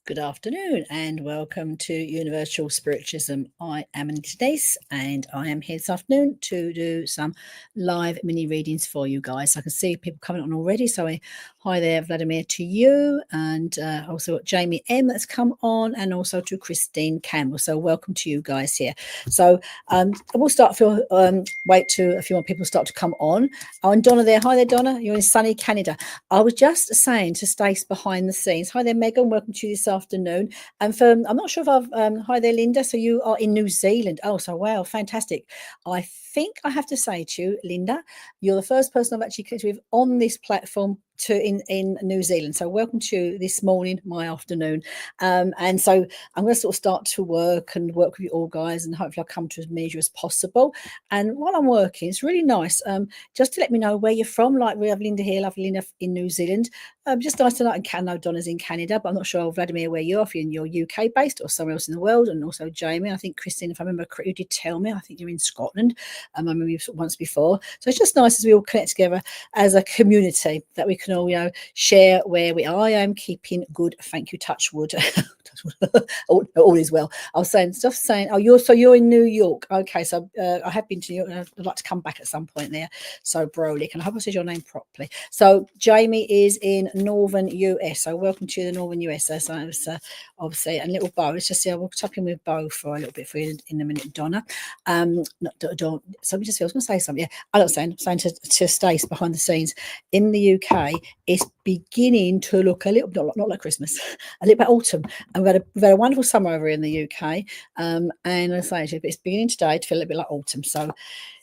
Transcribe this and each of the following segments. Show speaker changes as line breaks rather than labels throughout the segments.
Good afternoon and welcome to Universal Spiritualism. I am Anita Panayiotis and I am here this afternoon to do some live mini readings for you guys. I can see people coming on already, so hi there, Vladimir, to you, and also Jamie M that's come on, and also to Christine Campbell. So welcome to you guys here. So we'll start. Wait till a few more people start to come on. Oh, and Donna there. Hi there, Donna. You're in sunny Canada. I was just saying to Stace behind the scenes. Hi there, Megan. Welcome to you this afternoon. And I'm not sure if I've hi there, Linda. So you are in New Zealand. Oh, so wow, fantastic. I think I have to say to you, Linda, you're the first person I've actually connected with on this platform in New Zealand. So welcome to this morning, my afternoon. And so I'm going to sort of start to work with you all guys, and hopefully I'll come to as many as possible. And while I'm working, it's really nice just to let me know where you're from. Like we have Linda here, lovely Linda in New Zealand. Just nice to know. And know Donna's in Canada, but I'm not sure, Vladimir, where you're, if you're UK based or somewhere else in the world. And also Jamie, I think Christine, if I remember correctly, you did tell me, I think you're in Scotland. I remember you once before. So it's just nice as we all connect together as a community that we can all, share where we are. I am keeping good. Thank you. Touch wood. all is well. I was saying, oh, you're in New York. Okay, so I have been to New York. I'd like to come back at some point there. So Brolik, and I hope I said your name properly. So Jamie is in Northern US. So welcome to the Northern US. So it's obviously a little Bo. Let's just see. I will tap in with Bo for a little bit for you in a minute, Donna. Not Don. So just I was going to say something. Yeah, I'm not saying to Stace behind the scenes in the UK. It's beginning to look a little not like Christmas, a little bit autumn. And we've had a wonderful summer over in the UK, and I say it's beginning today to feel a little bit like autumn. So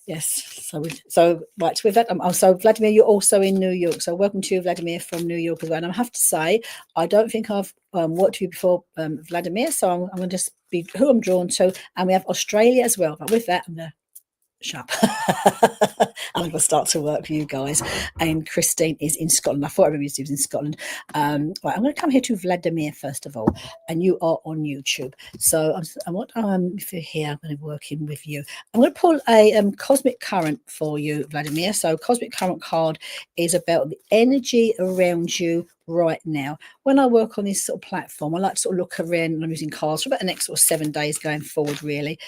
yes, so right with that. Also Vladimir, you're also in New York. So welcome to you, Vladimir, from New York as well. And I have to say, I don't think I've worked with you before, Vladimir. So I'm going to just be who I'm drawn to, and we have Australia as well. But with that, I'm going to shut up. I'm going to start to work for you guys. And Christine is in Scotland. I thought everybody was in Scotland. Right, I'm going to come here to Vladimir first of all, and you are on YouTube. So if you're here, I'm going to be working with you. I'm going to pull a cosmic current for you, Vladimir. So cosmic current card is about the energy around you right now. When I work on this sort of platform, I like to sort of look around, and I'm using cards for about the next sort of 7 days going forward, really.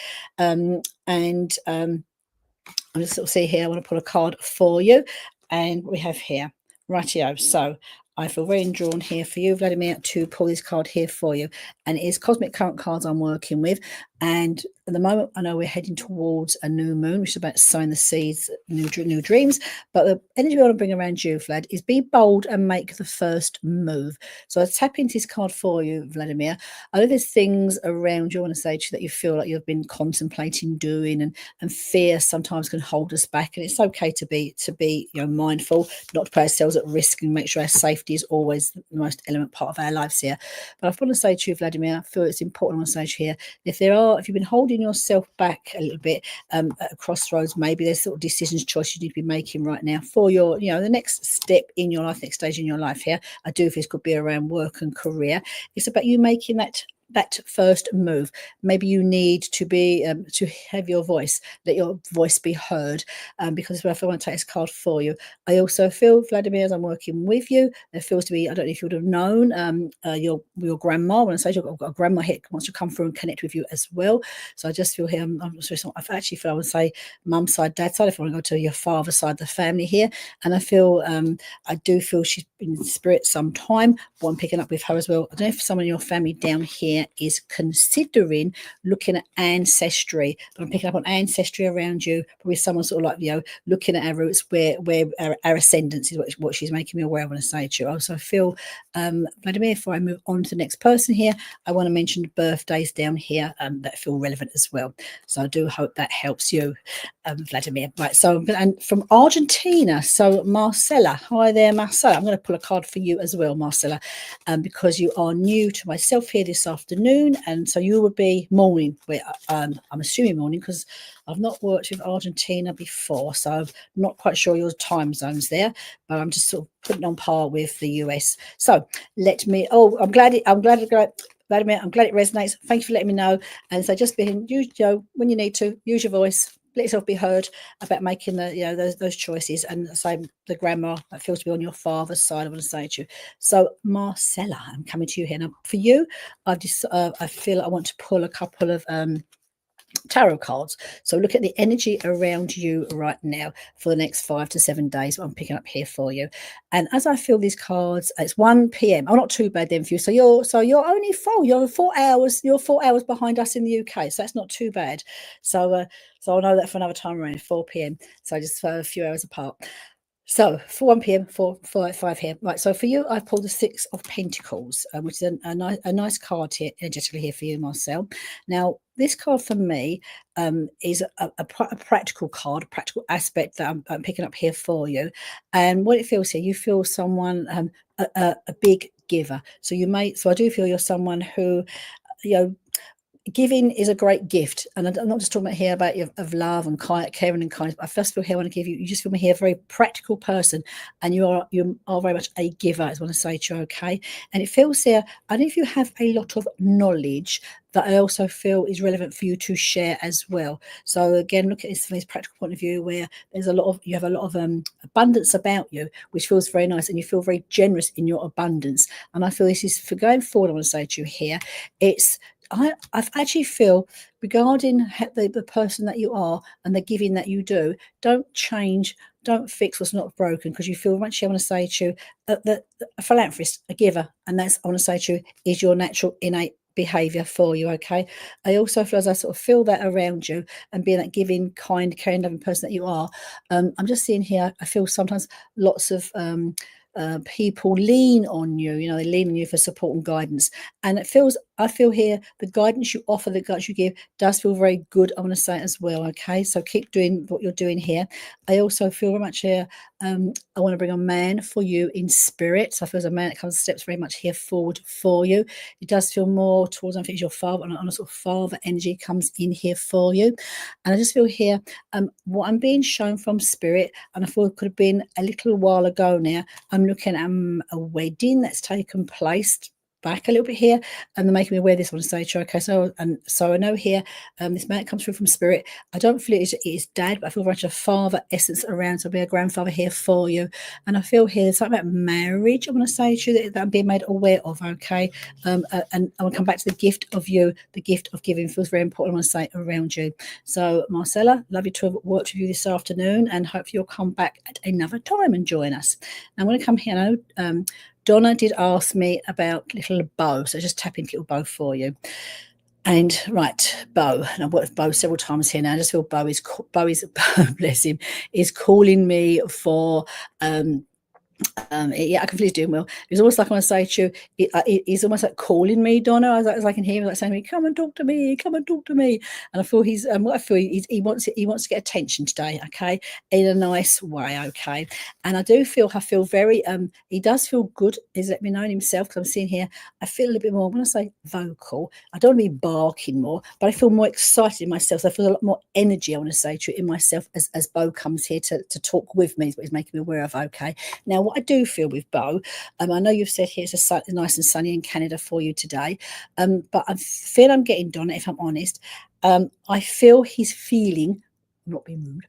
I'm just sort of see here, I want to pull a card for you. And we have here, rightio. So I feel very drawn here for you, Vladimir, to pull this card here for you. And it is cosmic current cards I'm working with. And at the moment, I know we're heading towards a new moon, which is about sowing the seeds, new dreams. But the energy I want to bring around you, Vlad, is be bold and make the first move. So I tap into this card for you, Vladimir. I know there's things around you, I want to say to you, that you feel like you've been contemplating doing, and fear sometimes can hold us back. And it's okay to be mindful, not to put ourselves at risk, and make sure our safety is always the most element part of our lives here. But I want to say to you, Vladimir, I feel it's important. I want to say to you here, if you've been holding yourself back a little bit at a crossroads, maybe there's sort of decisions, choices you need to be making right now for your, the next step in your life, next stage in your life here. I do think this could be around work and career. It's about you making that first move. Maybe you need to be to have your voice, let your voice be heard, because if I want to take this card for you, I also feel, Vladimir, as I'm working with you, there feels to be, I don't know if you would have known your grandma. When I say you've got a grandma here wants to come through and connect with you as well. So I just feel here, I'm sorry, I actually feel, I would say mum's side, dad's side, if I want to go to your father's side of the family here. And I feel I do feel she's been in spirit some time, but I'm picking up with her as well. I don't know if someone in your family down here is considering looking at ancestry, but I'm picking up on ancestry around you, probably someone sort of like, looking at our roots, where our ascendance is what she's making me aware. I want to say to you. Also, I feel, Vladimir, before I move on to the next person here, I want to mention birthdays down here that feel relevant as well. So I do hope that helps you, Vladimir. Right, so, and from Argentina, so Marcella. Hi there, Marcella. I'm going to pull a card for you as well, Marcella, because you are new to myself here this afternoon, and so you would be morning. I'm assuming morning, because I've not worked with Argentina before, so I'm not quite sure your time zones there, but I'm just sort of putting on par with the US. So let me. Oh, I'm glad it Vladimir, I'm glad it resonates. Thank you for letting me know. And so just when you need to use your voice, let yourself be heard about making those choices. And same the grandma that feels to be on your father's side, I want to say to you. So Marcella, I'm coming to you here now. For you, I feel I want to pull a couple of tarot cards. So look at the energy around you right now for the next 5 to 7 days. I'm picking up here for you. And as I feel these cards, it's 1 p.m. Oh, not too bad then for you. So you're only full. You're 4 hours. You're 4 hours behind us in the UK. So that's not too bad. So I'll know that for another time around 4 p.m. So just for a few hours apart. So for 1 p.m, 5 here. Right, so for you, I've pulled the Six of Pentacles, which is a nice card here, energetically here for you, Marcel. Now, this card for me is a practical card, a practical aspect that I'm picking up here for you. And what it feels here, you feel someone, a big giver. So I do feel you're someone who, giving is a great gift, and I'm not just talking about here about of love and caring and kindness. But I first feel here, I want to give you just feel me here a very practical person, and you are very much a giver, as I want to say to you, okay? And it feels here, I don't know if you have a lot of knowledge that I also feel is relevant for you to share as well. So again, look at this from this practical point of view, where you have a lot of abundance about you, which feels very nice, and you feel very generous in your abundance. And I feel this is for going forward. I want to say to you here, I actually feel regarding the person that you are and the giving that you do, don't change, don't fix what's not broken, because you feel much. I want to say to you that a philanthropist, a giver, and that's, I want to say to you, is your natural innate behavior for you, okay? I also feel, as I sort of feel that around you and being that giving, kind, caring, loving person that you are, I'm just seeing here, I feel sometimes lots of people lean on you, they lean on you for support and guidance. And I feel here the guidance you offer, the guidance you give does feel very good, I want to say as well, okay? So keep doing what you're doing here. I also feel very much here, I want to bring a man for you in spirit. So I feel there's a man that steps very much here forward for you. It does feel more towards, I think it's your father, on a sort of father energy comes in here for you. And I just feel here, what I'm being shown from spirit, and I thought it could have been a little while ago now, I'm looking at a wedding that's taken place back a little bit here, and they're making me wear this. I want to say to you, okay, so I know here, this man comes through from spirit. I don't feel it is dad, but I feel very much a father essence around, so I'll be a grandfather here for you. And I feel here there's something about marriage I want to say to you that I'm being made aware of, okay? And I want to come back to the gift of you, the gift of giving feels very important, I want to say, around you. So Marcella, lovely to have worked with you this afternoon, and hopefully you'll come back at another time and join us. Now I'm going to come here now. Donna did ask me about little bow, so just tap into little bow for you. And right, Bo, and I've worked with Bo several times here now. I just feel Bo is bless him, is calling me for yeah, I can feel he's doing well. It's almost like I want to say to you, he's almost like calling me, Donna, as I can hear him, like saying to me, come and talk to me, come and talk to me. And I feel what I feel, he wants to get attention today, okay, in a nice way, okay. And I feel very, he does feel good. He's let me know himself, because I'm seeing here, I feel a little bit more, when I say vocal, I don't want to be barking more, but I feel more excited in myself. So I feel a lot more energy, I want to say to you, in myself as Bo comes here to talk with me, is what he's making me aware of, okay. Now, what I do feel with Bo, I know you've said here it's nice and sunny in Canada for you today, but I feel I'm getting, Donna, if I'm honest, I feel he's feeling, I'm not being rude,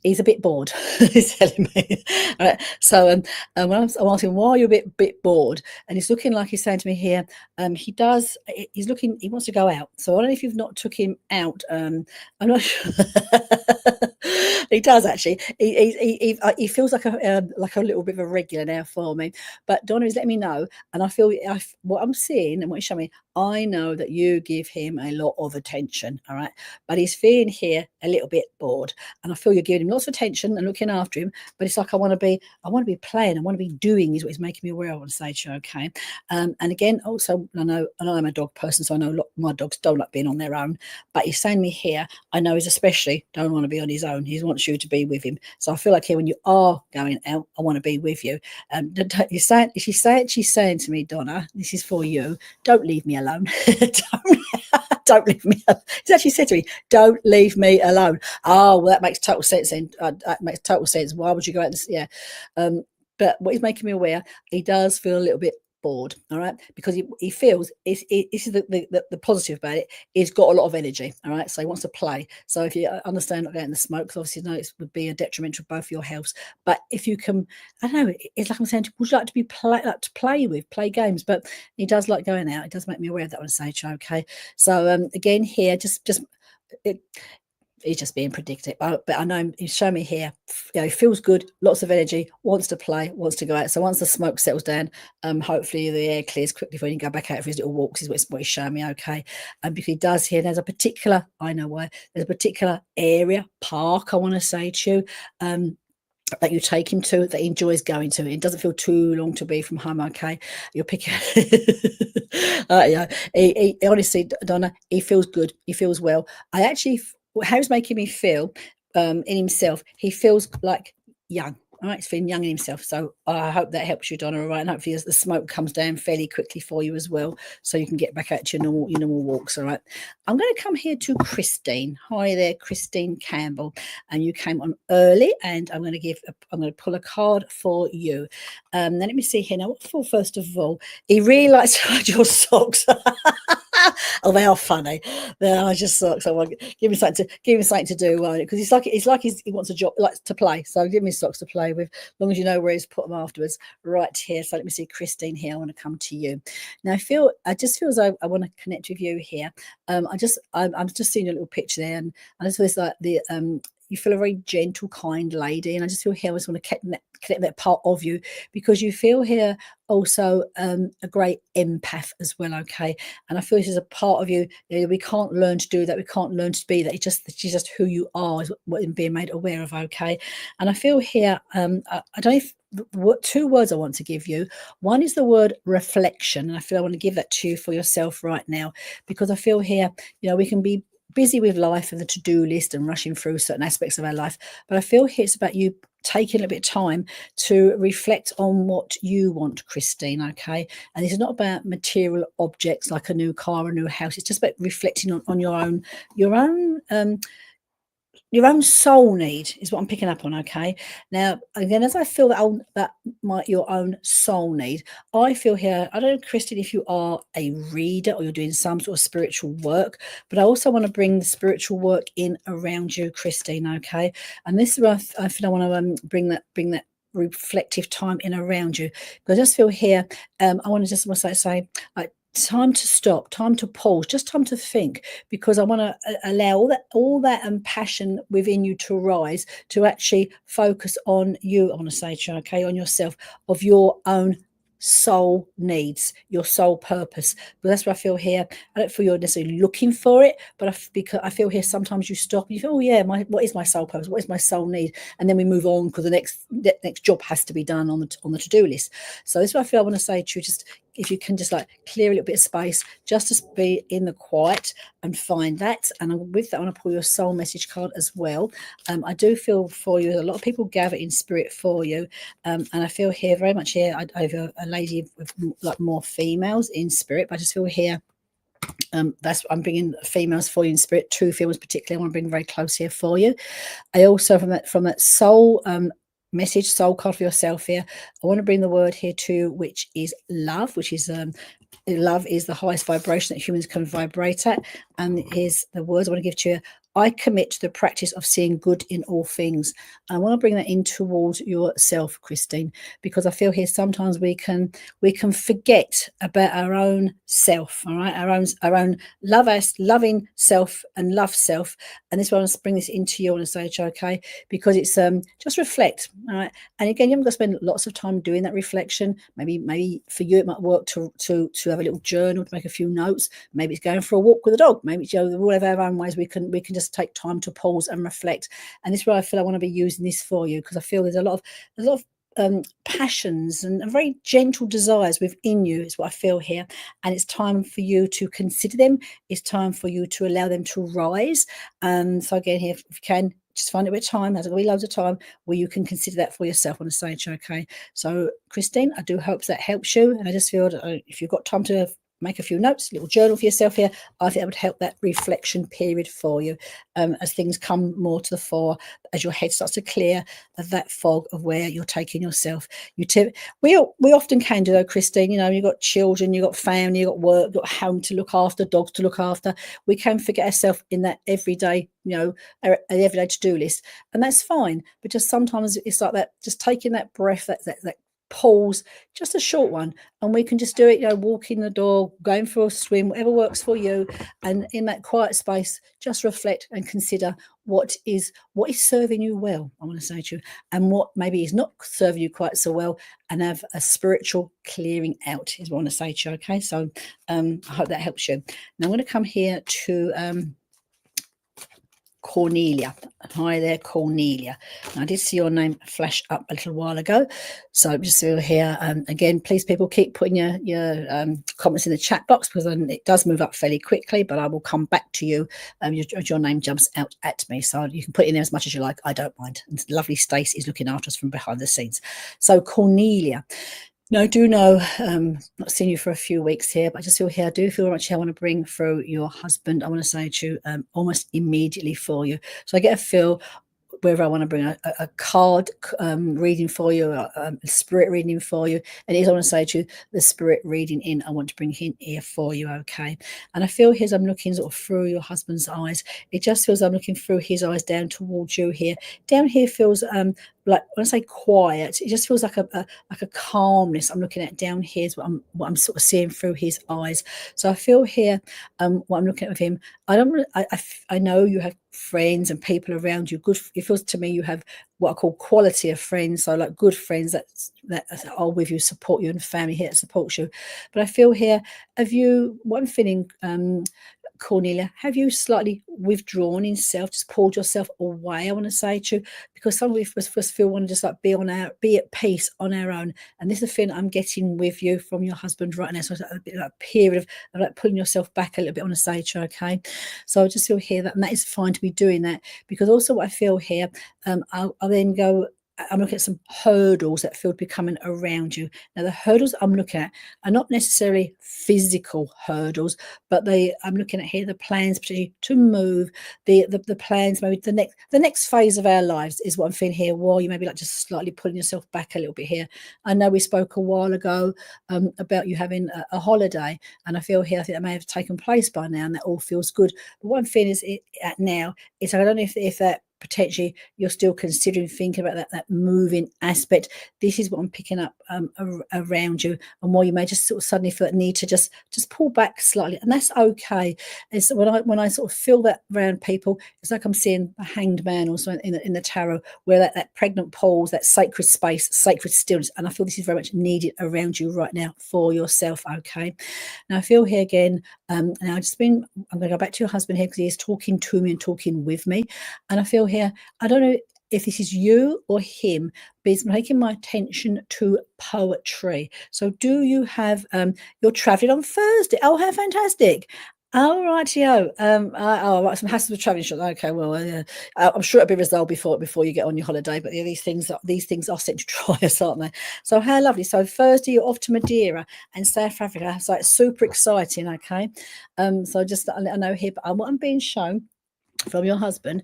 he's a bit bored. He's telling me. All right. So when I'm asking, why are you a bit bored? And he's looking like he's saying to me here, he wants to go out. So I don't know if you've not took him out. I'm not sure. He does actually. He feels like a little bit of a regular now for me. But Donna is letting me know, and I feel what I'm seeing and what he's showing me, I know that you give him a lot of attention, all right? But he's feeling here a little bit bored, and I feel you're giving him lots of attention and looking after him. But it's like I want to be playing, I want to be doing, is what he's making me aware. I want to say to you, okay? And again, also, I know I'm a dog person, so I know my dogs don't like being on their own. But he's saying to me here, I know he's especially don't want to be on his own. He wants you to be with him. So I feel like here, when you are going out, I want to be with you. She's saying to me, Donna, this is for you. Don't leave me alone. Don't leave me alone. He's actually said to me, don't leave me alone. Oh, well, that makes total sense then. That makes total sense. Why would you go out? Yeah. But what he's making me aware, he does feel a little bit bored, all right, because he feels this is the positive about it. He's got a lot of energy, all right, so he wants to play. So if you understand not getting the smoke, because obviously no, it would be a detrimental both for your health. But if you can, I don't know, it's like I'm saying, would you like to be play games? But he does like going out. It does make me aware of that on a stage. Okay, so again here, just it, he's just being predictive. But I know he's showing me here, he feels good, lots of energy, wants to play, wants to go out. So once the smoke settles down, hopefully the air clears quickly for he can go back out for his little walks, is what he's showing me, okay? And because he does here, there's a particular, I know why, there's a particular area, park, I want to say to you, that you take him to, that he enjoys going to. It doesn't feel too long to be from home, okay? You're picking yeah, he honestly, Donna, he feels good, he feels well. I actually, how he's making me feel in himself, he feels like young. All right, he's feeling young in himself. So I hope that helps you, Donna. All right, and hopefully as the smoke comes down fairly quickly for you as well, so you can get back out to your normal walks. All right. I'm going to come here to Christine. Hi there, Christine Campbell. And you came on early, and I'm going to pull a card for you. Now let me see here. Now, first of all, he really likes to hide your socks. Oh, they are funny. They are just socks. I want give me something to do, because he wants a job, likes to play. So give me socks to play with, as long as you know where he's put them afterwards. Right here. So let me see, Christine here. I want to come to you. Now I just feel as though I want to connect with you here. I'm just seeing a little picture there, and I just feel it's like you feel a very gentle, kind lady, and I just feel here I just want to connect that part of you, because you feel here also a great empath as well, okay? And I feel this is a part of you, we can't learn to do that, we can't learn to be that. It's just who you are, is what I'm being made aware of, okay? And I feel here, I don't know if what two words I want to give you. One is the word reflection, and I feel I want to give that to you for yourself right now, because I feel here, we can be busy with life and the to-do list and rushing through certain aspects of our life, but I feel here it's about you taking a bit of time to reflect on what you want, Christine, okay? And this is not about material objects like a new car, a new house. It's just about reflecting on your own soul need, is what I'm picking up on, okay? Now, again, as I feel your own soul need, I feel here, I don't know, Christine, if you are a reader or you're doing some sort of spiritual work, but I also want to bring the spiritual work in around you, Christine, okay? And this is where I feel I want to bring that reflective time in around you, because I just feel here, I want to just say like, time to stop, time to pause, just time to think, because I want to allow all that passion within you to rise, to actually focus on you. I want to say, okay, on yourself, of your own soul needs, your soul purpose. But that's what I feel here. I don't feel you're necessarily looking for it, but because I feel here sometimes you stop and you feel, oh yeah, what is my soul purpose? What is my soul need? And then we move on, because the next job has to be done on the to-do list. So this is what I feel I want to say to you. Just if you can just like clear a little bit of space, just to be in the quiet and find that. And with that, I want to pull your soul message card as well. I do feel for you, a lot of people gather in spirit for you. And I feel here very much here, I have a lady with like more females in spirit, but I just feel here, I'm bringing females for you in spirit, two females particularly I want to bring very close here for you. I also, from that soul message, soul card for yourself here, I want to bring the word here too, which is love, which is love is the highest vibration that humans can vibrate at. And here's the words I want to give to you. I commit to the practice of seeing good in all things. I want to bring that in towards yourself, Christine, because I feel here sometimes we can forget about our own self, all right, our own loving self and love self. And this one, I want to bring this into you on a stage, okay? Because it's just reflect, all right. And again, you haven't got to spend lots of time doing that reflection. Maybe for you it might work to have a little journal, to make a few notes. Maybe it's going for a walk with a dog. Maybe it's, all of our own ways we can just take time to pause and reflect. And this is where I feel I want to be using this for you, because I feel there's a lot of passions and very gentle desires within you, is what I feel here. And it's time for you to consider them. It's time for you to allow them to rise. So again, here, if you can, just find a bit of time. There's going to be loads of time where you can consider that for yourself on the stage, okay? So, Christine, I do hope that helps you. And I just feel that if you've got time to make a few notes, little journal for yourself here. I think that would help that reflection period for you, as things come more to the fore, as your head starts to clear of that fog of where you're taking yourself. We often can do, though, Christine. You know, you've got children, you've got family, you've got work, you've got home to look after, dogs to look after. We can forget ourselves in that everyday, you know, everyday to-do list, and that's fine. But just sometimes it's like that, just taking that breath, that pause, just a short one, and we can just do it, you know, walking the dog, going for a swim, whatever works for you, and in that quiet space just reflect and consider what is serving you well, I want to say to you, and what maybe is not serving you quite so well, and have a spiritual clearing out is what I want to say to you. Okay, so I hope that helps you. Now I'm going to come here to Cornelia. Hi there, Cornelia. Now, I did see your name flash up a little while ago, so just over here. Again, please, people, keep putting your comments in the chat box, because it does move up fairly quickly, but I will come back to you. Your name jumps out at me, so you can put in there as much as you like. I don't mind. And lovely Stacey is looking after us from behind the scenes. So, Cornelia. No, I do know, not seen you for a few weeks here, but I just feel here, I do feel much I want to bring through your husband. I want to say to you almost immediately for you. So I get a feel whether I want to bring a card reading for you, a spirit reading for you. And it is, I want to say to you, the spirit reading in, I want to bring in here for you, okay? And I feel here as I'm looking sort of through your husband's eyes, it just feels I'm looking through his eyes down towards you here. Down here feels like, when I say quiet, it just feels like a calmness I'm looking at down here is what I'm sort of seeing through his eyes. So I feel here what I'm looking at with him. I know you have friends and people around you. Good, it feels to me you have what I call quality of friends. So like good friends that are with you, support you, and family here that supports you. But I feel here, what I'm feeling, Cornelia, have you slightly withdrawn in self, just pulled yourself away, I want to say to you, because some of us feel want to just like be at peace on our own. And this is the feeling I'm getting with you from your husband right now. So it's like a bit like a period of like pulling yourself back a little bit, I want to say to you, okay? So I just feel here that, and that is fine to be doing that, because also what I feel here, I'll then go, I'm looking at some hurdles that feel to be coming around you. Now, the hurdles I'm looking at are not necessarily physical hurdles, but I'm looking at here the plans to move, the plans, maybe the next phase of our lives is what I'm feeling here. While you maybe like just slightly pulling yourself back a little bit here. I know we spoke a while ago about you having a holiday, and I feel here, I think that may have taken place by now, and that all feels good. But what I'm feeling is I don't know if that potentially you're still considering thinking about that moving aspect. This is what I'm picking up around you, and while you may just sort of suddenly feel that need to just pull back slightly, and that's okay. It's when I sort of feel that around people, it's like I'm seeing a hanged man also in the tarot, where that pregnant pause, that sacred space, sacred stillness, and I feel this is very much needed around you right now for yourself, okay? Now I feel here again, now I'm going to go back to your husband here, because he is talking to me and talking with me, and I feel here, I don't know if this is you or him, but it's making my attention to poetry. So do you have, you're traveling on Thursday? Oh, how fantastic. All right, yo. Right, some hassles with traveling. Okay, well, I'm sure it'll be resolved before you get on your holiday. But yeah, these things are sent to try us, aren't they? So how lovely. So Thursday you're off to Madeira and South Africa. So it's super exciting. Okay, so just I know here, but what I'm being shown from your husband.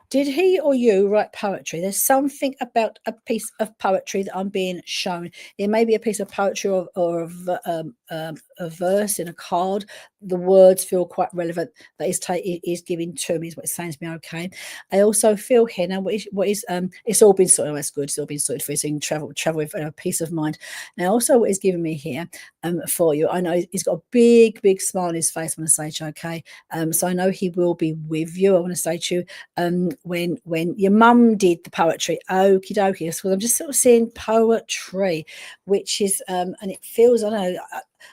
Did he or you write poetry? There's something about a piece of poetry that I'm being shown. It may be a piece of poetry or a verse in a card. The words feel quite relevant. That is giving to me, is what it's saying to me. Okay. I also feel here now. What is it's all been sorted. Oh, that's good. It's all been sorted for you, so you can travel with peace of mind. Now, also what is giving me here for you. I know he's got a big smile on his face. I want to say to you, okay. So I know he will be with you. I want to say to you, when your mum did the poetry, okie dokie. So I'm just sort of seeing poetry, which is and it feels, I know,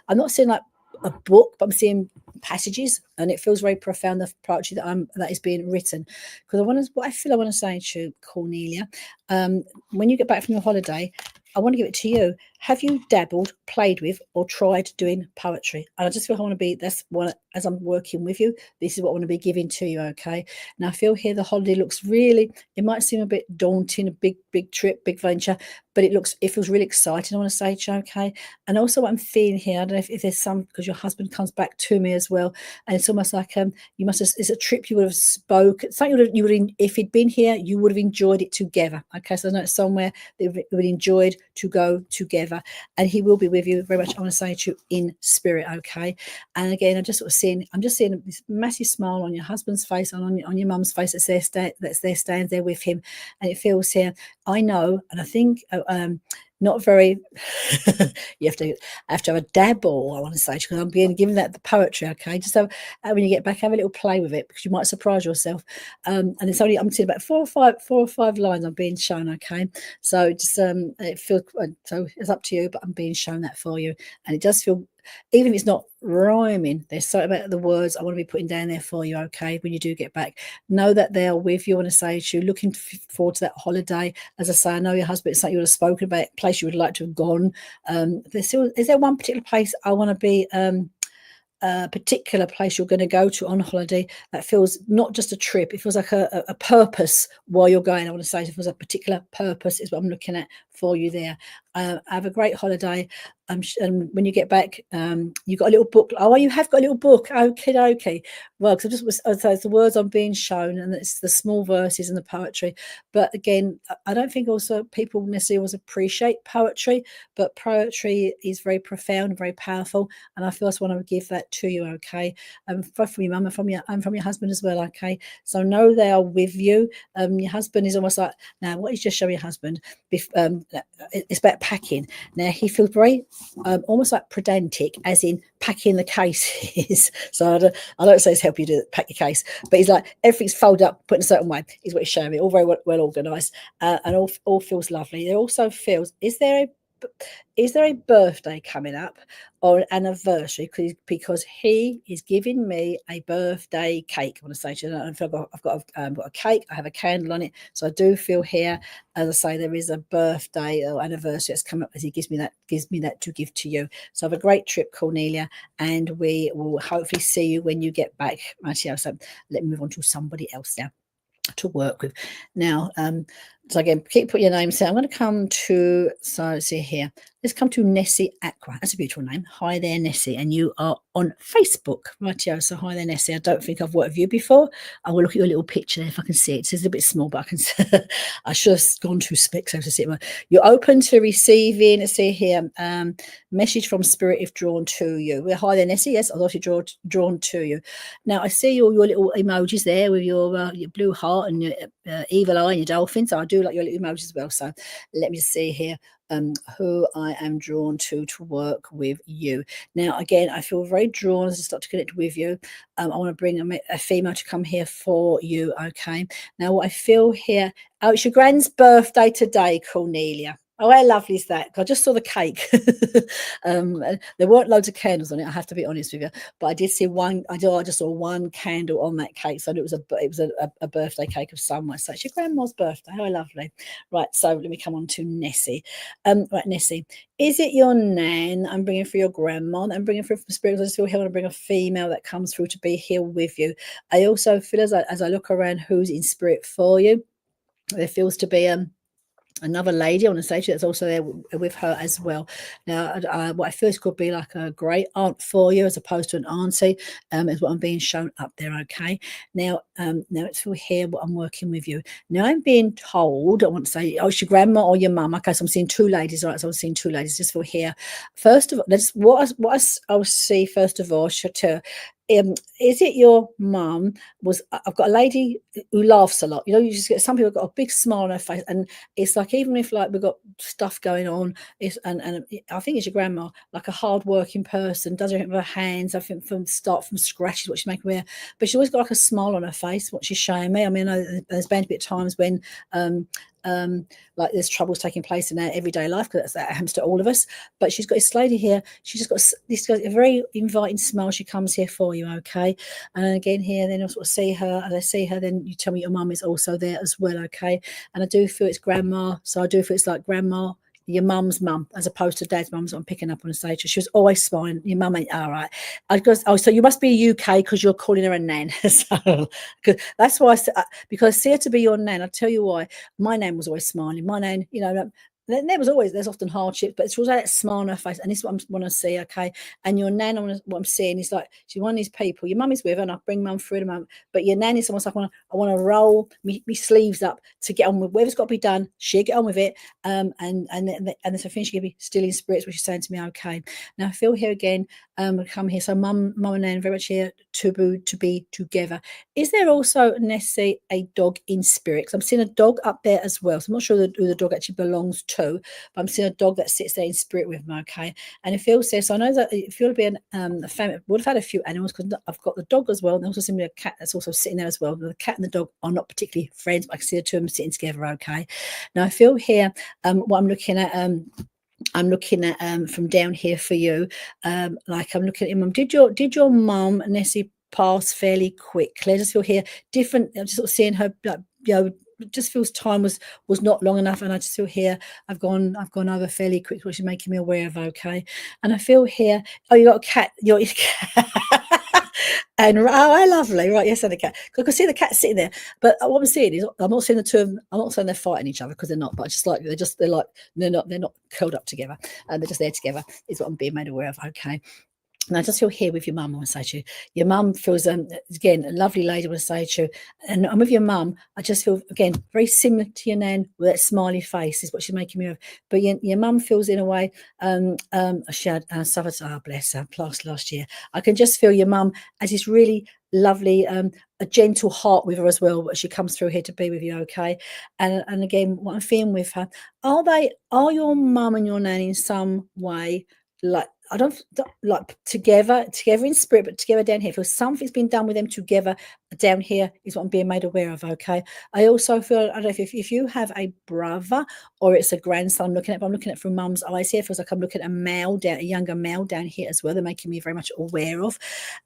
I'm not seeing like a book, but I'm seeing passages, and it feels very profound, the poetry that is being written. Because what I want to say to Cornelia, when you get back from your holiday, I want to give it to you. have you dabbled, played with, or tried doing poetry? And I just feel I want to be, that's one, as I'm working with you, this is what I want to be giving to you, okay? Now I feel here the holiday looks really, it might seem a bit daunting, a big trip, big venture, but it feels really exciting, I want to say to you, okay? And also what I'm feeling here, I don't know if there's some, because your husband comes back to me as well, and it's almost like you must have, it's a trip you would have spoke, something you would have, if he'd been here, you would have enjoyed it together, okay? So I know it's somewhere that we would enjoyed to go together, and he will be with you very much, I want to say to you, in spirit, okay? And again, I'm just seeing this massive smile on your husband's face and on your mum's face that's there stands there with him, and it feels here, I know, and I think not very you have to have a dabble, I want to say, because I'm being given that the poetry, okay? Just have, when you get back, have a little play with it, because you might surprise yourself. And it's only, I'm seeing about four or five lines I'm being shown, okay? So just it feels, so it's up to you, but I'm being shown that for you, and it does feel, even if it's not rhyming, there's something about the words I want to be putting down there for you, okay? When you do get back, know that they are with you. I want to say to you, looking forward to that holiday. As I say, I know your husband, it's something you would have spoken about, a place you would like to have gone. Is there one particular place I want to be, a particular place you're going to go to on holiday that feels not just a trip, it feels like a purpose while you're going? I want to say, if there's a particular purpose is what I'm looking at for you there. Have a great holiday. And when you get back, you got a little book. Oh, you have got a little book. Okay. Well, because so it's the words I'm being shown, and it's the small verses and the poetry. But again, I don't think also people necessarily always appreciate poetry, but poetry is very profound, very powerful, and I feel I just want to give that to you, okay? From your mum and from your husband as well, okay? So know they are with you. Your husband is almost like, now what is just showing your husband? It's about packing. Now he feels very almost like pedantic, as in packing the cases. So I don't say it's help you to pack your case, but he's like, everything's folded up, put in a certain way, is what he's showing me. All very well organised, and all feels lovely. It also feels, is there a birthday coming up or an anniversary? Because he is giving me a birthday cake. I want to say to you, I've got a cake, I have a candle on it, so I do feel here, as I say, there is a birthday or anniversary that's come up, as he gives me that to give to you. So have a great trip, Cornelia, and we will hopefully see you when you get back. Actually, so let me move on to somebody else now to work with. Now, so again, keep put your names down. I'm going to come to, so see here. Let's come to Nessie Aqua. That's a beautiful name. Hi there, Nessie. And you are on Facebook. Rightio. So hi there, Nessie. I don't think I've worked with you before. I will look at your little picture there if I can see it. It's a bit small, but I can see. I should have gone to specs so to see it. You're open to receiving, let's see here, message from spirit if drawn to you. Well, hi there, Nessie. Yes, I've obviously drawn to you. Now, I see your little emojis there with your blue heart and your evil eye and your dolphin. So I do like your little emojis as well. So let me just see here. Who I am drawn to work with you. Now, again, I feel very drawn as I start to connect with you. I want to bring a female to come here for you, okay? Now, what I feel here, oh, it's your grand's birthday today, Cornelia. Oh, how lovely is that? I just saw the cake. There weren't loads of candles on it, I have to be honest with you, but I did see one. I just saw one candle on that cake, so it was a birthday cake of someone. So it's your grandma's birthday. Oh, lovely. Right, so let me come on to Nessie. Right, Nessie, is it your nan I'm bringing for your grandma? I'm bringing through from spirits. I just feel here I want to bring a female that comes through to be here with you. I also feel as I look around who's in spirit for you, there feels to be another lady I want to say to you that's also there with her as well. Now, what I first could be like a great aunt for you as opposed to an auntie, is what I'm being shown up there, okay? Now, it's for here what I'm working with you. Now, I'm being told, I want to say, oh, it's your grandma or your mum. Okay, so I'm seeing two ladies, right? So I'm seeing two ladies just for here. First of all, that's what I will see first of all, Chateau. Is it your mum? I've got a lady who laughs a lot. You know, you just get some people got a big smile on her face, and it's like, even if like we've got stuff going on, and I think it's your grandma, like a hard-working person, does everything with her hands. I think from scratch is what she's making with her, but she's always got like a smile on her face. What she's showing me. I mean, I know there's bound to be times when like there's troubles taking place in our everyday life, because that happens to all of us. But she's got this lady here. She's just got this a very inviting smile. She comes here for you, okay? And again here, then I sort of see her. As I see her, then you tell me your mum is also there as well, okay? And I do feel it's grandma, so I do feel it's like grandma your mum's mum, as opposed to dad's mum's. I'm picking up on the stage. She was always smiling. Your mum ain't all right. I goes, oh, so you must be UK because you're calling her a nan. So that's why because I see her to be your nan. I'll tell you why. My nan was always smiling. My nan, you know, there's often hardships, but it's always that smile on her face, and this is what I want to see, okay? And your nan, what I'm seeing is like she's one of these people. Your mum is with her, and I bring mum through the moment, but your nan is almost like I want to roll me sleeves up to get on with whatever's got to be done. She'll get on with it, and then so finish, she'll be still in spirits, which is saying to me, okay. Now I feel here again. Come here. So mum and nan very much here to be together. Is there also necessarily a dog in spirit? Because I'm seeing a dog up there as well. So I'm not sure who the dog actually belongs to, but I'm seeing a dog that sits there in spirit with me, okay? And it feels there. So I know that if you'll be a family, would have had a few animals, because I've got the dog as well. And also seeing a cat that's also sitting there as well. The cat and the dog are not particularly friends, but I can see the two of them sitting together, okay? Now I feel here, what I'm looking at, from down here for you, like I'm looking at your mum. Did your mum, Nessie, pass fairly quickly? I just feel here different. I'm just sort of seeing her, like, you know, it just feels time was not long enough, and I just feel here I've gone over fairly quick, which is making me aware of, okay. And I feel here, oh, you got a cat, your cat. And oh, lovely, right? Yes, and the cat. I can see the cat sitting there, but what I'm seeing is I'm not seeing the two of them. I'm not saying they're fighting each other, because they're not. But I just like they're not curled up together, and they're just there together. Is what I'm being made aware of. Okay. And I just feel here with your mum. I want to say to you, your mum feels again a lovely lady. I want to say to you, and I'm with your mum. I just feel again very similar to your nan with that smiley face is what she's making me of. But your mum feels in a way she had suffered. Oh, bless her, last year. I can just feel your mum as this really lovely, a gentle heart with her as well. But she comes through here to be with you, okay? And again, what I'm feeling with her, are your mum and your nan in some way like? I don't like together in spirit, but together down here. Feel something's been done with them together down here is what I'm being made aware of. Okay. I also feel, I don't know if you have a brother or it's a grandson I'm looking at, but I'm looking at from mum's eyes here. It feels like I'm looking at a younger male down here as well. They're making me very much aware of,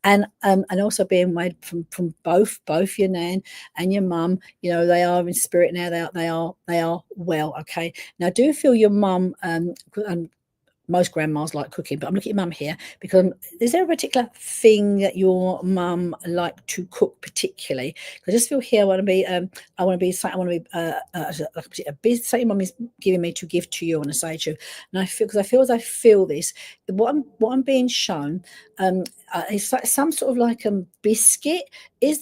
and also being made from both your nan and your mum. You know, they are in spirit now. They are well. Okay. Now I do feel your mum most grandmas like cooking, but I'm looking at mum here because is there a particular thing that your mum like to cook particularly? I just feel here I want to be something something mum is giving me to give to you on a say to you, and I feel as I feel this. What I'm being shown it's like some sort of like biscuit. Would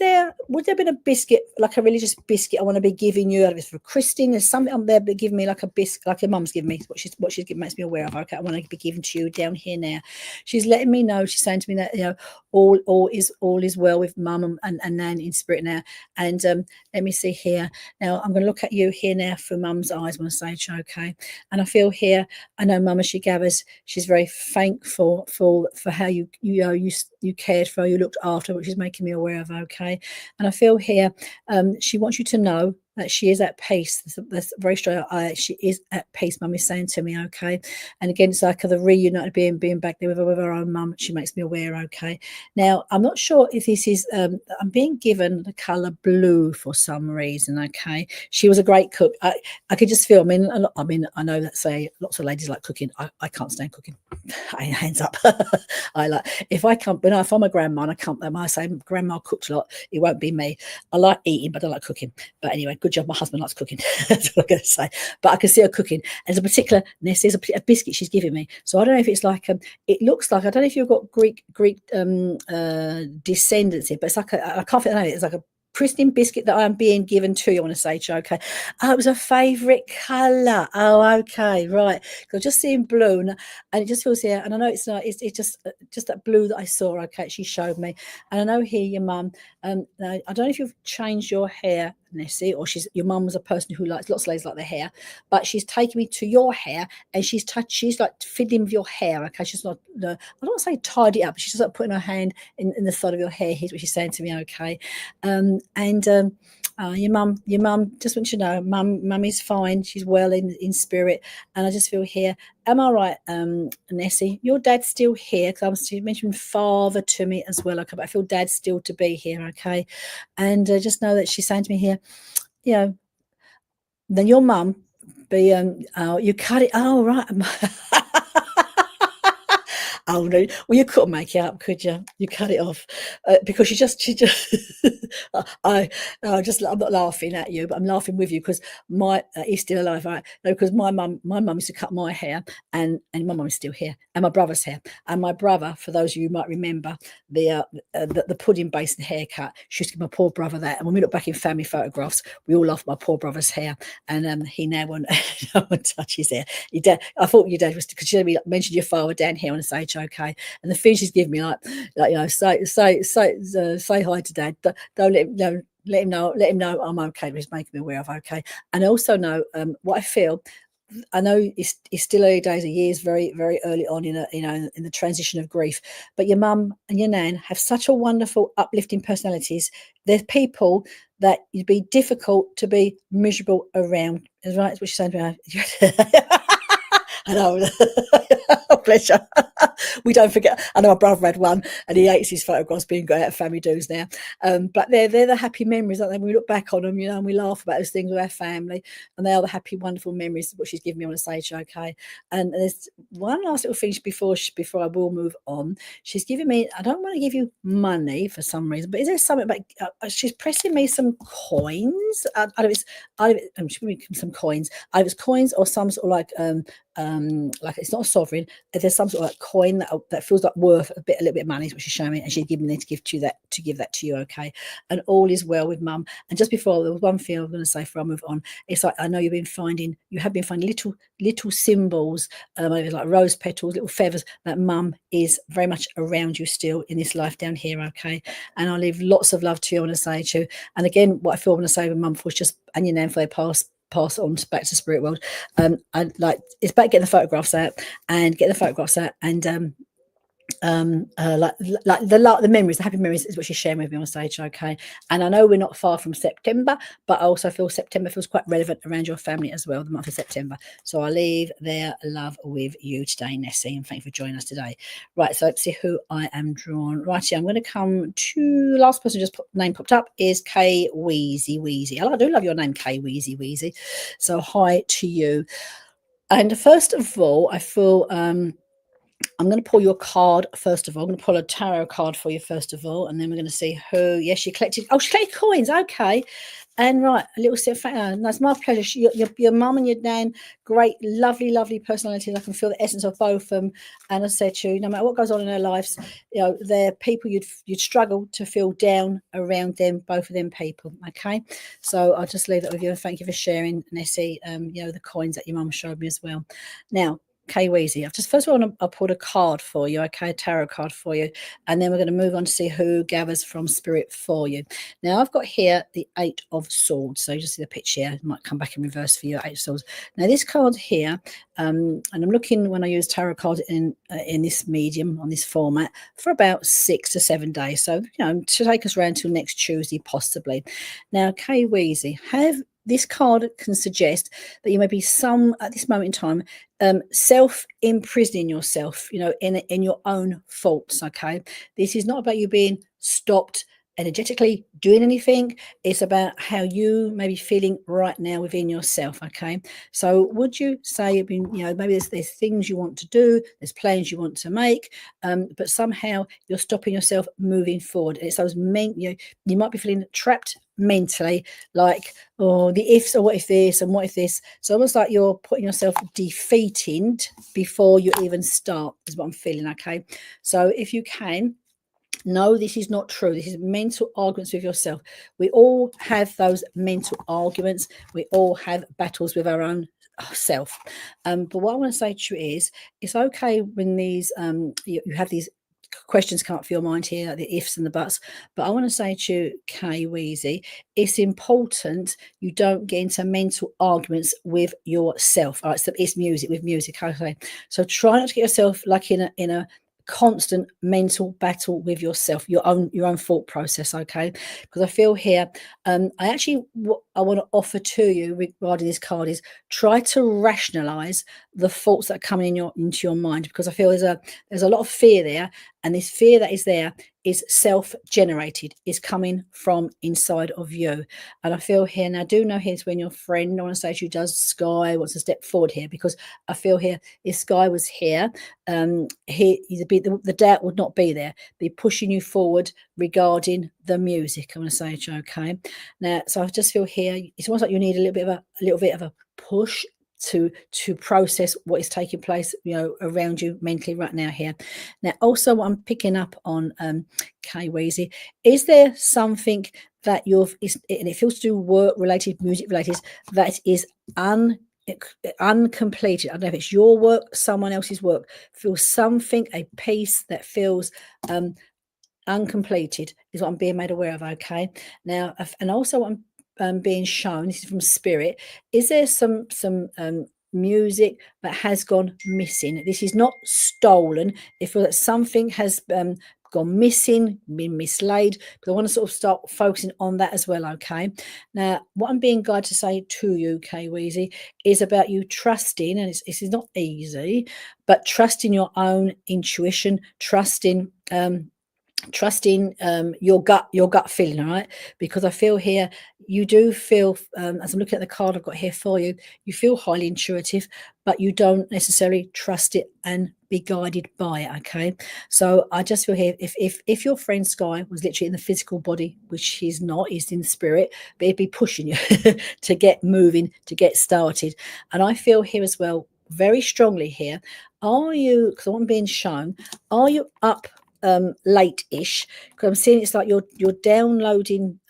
there have been a biscuit, like a religious biscuit I want to be giving you? For Christine, there's something up there but giving me like a biscuit, like your mum's giving me what she's giving, makes me aware of. Okay, I want to be giving to you down here now. She's letting me know, she's saying to me that, you know, all is well with mum and nan in spirit now. And let me see here. Now I'm going to look at you here now through mum's eyes when I say it, okay. And I feel here, I know mum, as she gathers, she's very thankful for how you cared for her, you looked after her, which is making me aware of, okay. And I feel here she wants you to know that she is at peace. That's very strong. She is at peace, mum is saying to me, okay. And again, it's like the reunited being back there with her own mum. She makes me aware, okay. Now, I'm not sure if this is, I'm being given the colour blue for some reason, okay. She was a great cook. I could just feel, I know that say lots of ladies like cooking. I can't stand cooking. Hands up. I like, if I'm a grandma and I can't, I say grandma cooked a lot, it won't be me. I like eating, but I don't like cooking. But anyway, good job. My husband likes cooking. That's what I'm going to say. But I can see her cooking. And there's a particular, there's a biscuit she's giving me. So I don't know if it's like, it looks like, I don't know if you've got Greek descendants here, but it's like I can't think of it. It's like a Christian biscuit that I'm being given to you. I want to say, okay. Oh, it was a favourite colour. Oh, okay, right. Because I'm just seeing blue, and it just feels here. And I know it's not. It's just that blue that I saw. Okay, she showed me, and I know here your mum. I don't know if you've changed your hair, Nessie, or your mum was a person who likes, lots of ladies like their hair, but she's taken me to your hair, and she's like fiddling with your hair. Okay, she's not. I don't want to say tidy up, but she's just like putting her hand in the side of your hair. Here's what she's saying to me. Okay, your mum just wants you to know, mum is fine. She's well in spirit, and I just feel here. Am I right, Nessie? Your dad's still here, because you mentioned father to me as well. Okay, but I feel dad's still to be here. Okay, and just know that she's saying to me here, you know, then your mum You cut it. Oh, right. Oh no! Well, you couldn't make it up, could you? You cut it off because she just. I'm not laughing at you, but I'm laughing with you because he's still alive, right? No, because my mum used to cut my hair, and my mum is still here, and my brother's hair, and my brother, for those of you who might remember, the pudding basin haircut. She used to give my poor brother that, and when we look back in family photographs, we all laugh at my poor brother's hair, and he now won't, no one touch his hair. Your dad, I thought your dad was because you mentioned your father down here on the stage, okay, and the thing she's giving me, like say hi to dad. Don't let him know. Let him know I'm okay. He's making me aware of okay, and also know what I feel. I know it's still early days, a years very, very early on in the transition of grief. But your mum and your nan have such a wonderful, uplifting personalities. They're people that you'd be difficult to be miserable around. Is right? That's what she's saying to me. I know. Pleasure. We don't forget. I know my brother had one, and he hates his photographs being got out of family dues now. But they're the happy memories, aren't they? When we look back on them, and we laugh about those things with our family, and they are the happy, wonderful memories. What she's given me on the stage, okay. And there's one last little thing before I will move on. She's giving me. I don't want to give you money for some reason, but is there something about? She's pressing me some coins. She's giving me some coins. Either it's coins or some sort of like it's not a sovereign. There's some sort of like coin that feels like worth a little bit of money, is what she's showing me, and she's giving me to give that to you, okay. And all is well with mum. And just before, there was one thing I was going to say before I move on. It's like I know you have been finding little symbols, like rose petals, little feathers, that mum is very much around you still in this life down here, okay. And I leave lots of love to you, I want to say to you. And again, what I feel I want to say with mum was just, and your name for their pass on back to spirit world. It's about getting the photographs out and like the memories, the happy memories is what she's sharing with me on stage, okay. And I know we're not far from September, but I also feel September feels quite relevant around your family as well, the month of September. So I leave their love with you today, Nessie, and thank you for joining us today. Right, so let's see who I am drawn. Right here, I'm going to come to the last person name popped up is Kay Wheezy. I do love your name, Kay Wheezy. So hi to you. And first of all, I feel I'm going to pull your card first of all. I'm going to pull a tarot card for you first of all, and then we're going to see who. Yes, she collected coins. Okay, and right, a little set of that's my pleasure. Your mum and your nan, great, lovely personalities. I can feel the essence of both of them. And I said to you, no matter what goes on in their lives, they're people you'd struggle to feel down around them. Both of them people. Okay, so I'll just leave that with you. And thank you for sharing, Nessie. The coins that your mum showed me as well. Now, Kay Weezy, first of all, I'll pull a card for you, okay, a tarot card for you, and then we're going to move on to see who gathers from spirit for you. Now, I've got here the Eight of Swords, so you just see the picture here. It might come back in reverse for you, Eight of Swords. Now, this card here, and I'm looking when I use tarot cards in this medium, on this format, for about 6 to 7 days, so, to take us around till next Tuesday, possibly. Now, Kay Weezy, this card can suggest that you may be at this moment in time, self-imprisoning yourself, in your own faults, okay? This is not about you being stopped energetically doing anything. It's about how you may be feeling right now within yourself, okay? So would you say you've been, maybe there's things you want to do, there's plans you want to make, but somehow you're stopping yourself moving forward. It's those you might be feeling trapped mentally, like, oh, the ifs, or what if this and what if this. So almost like you're putting yourself defeated before you even start, is what I'm feeling, okay? So if you can, no, this is not true. This is mental arguments with yourself. We all have those mental arguments. We all have battles with our own self. But what I want to say to you is, it's okay when these you have these questions come up for your mind here, like the ifs and the buts. But I want to say to you, Kay Weezy, it's important you don't get into mental arguments with yourself. All right, so it's with music. Okay, so try not to get yourself like in a constant mental battle with yourself, your own thought process, okay? Because I feel here, what I want to offer to you regarding this card is try to rationalize the thoughts that are coming into your mind, because I feel there's a lot of fear there, and this fear that is there is self-generated, is coming from inside of you. And I feel here, now I do know here's when your friend, I want to say she does, Sky, wants to step forward here, because I feel here, if Sky was here, the doubt would not be there, be pushing you forward regarding the music. I'm going to say it's okay. Now, so I just feel here, it's almost like you need a little bit of a push to process what is taking place, around you mentally right now here. Now, also what I'm picking up on, Kay Weezy, is there something that and it feels to do work related, music related, that is uncompleted? I don't know if it's your work, someone else's work, feels something, a piece that feels uncompleted, is what I'm being made aware of. Okay, now, and also what I'm being shown, this is from spirit, is there some music that has gone missing? This is not stolen. If something has gone missing, been mislaid, but I want to sort of start focusing on that as well. Okay, now what I'm being guided to say to you, Kay Weezy, is about you trusting, and this is not easy, but trusting your own intuition, trusting your gut feeling. All right, because I feel here you do feel, as I'm looking at the card I've got here for you, you feel highly intuitive, but you don't necessarily trust it and be guided by it. Okay, so I just feel here, if your friend Sky was literally in the physical body, which he's not, he's in spirit, but he'd be pushing you to get moving, to get started. And I feel here as well, very strongly here, are you, because I'm being shown, are you up late-ish? Because I'm seeing it's like you're downloading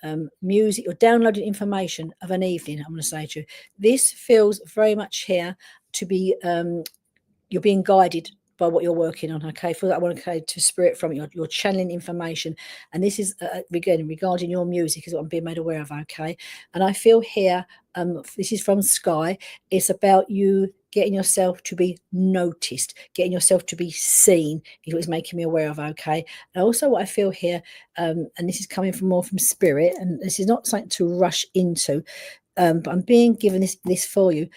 music, you're downloading information of an evening. I'm going to say to you, this feels very much here to be you're being guided by what you're working on. Okay, for that, I want to go to spirit from you. You're channeling information, and this is again regarding your music, is what I'm being made aware of. Okay, and I feel here, this is from Sky, it's about you getting yourself to be noticed, getting yourself to be seen, is what it's making me aware of. Okay, and also what I feel here, and this is coming from more from spirit, and this is not something to rush into, but I'm being given this for you.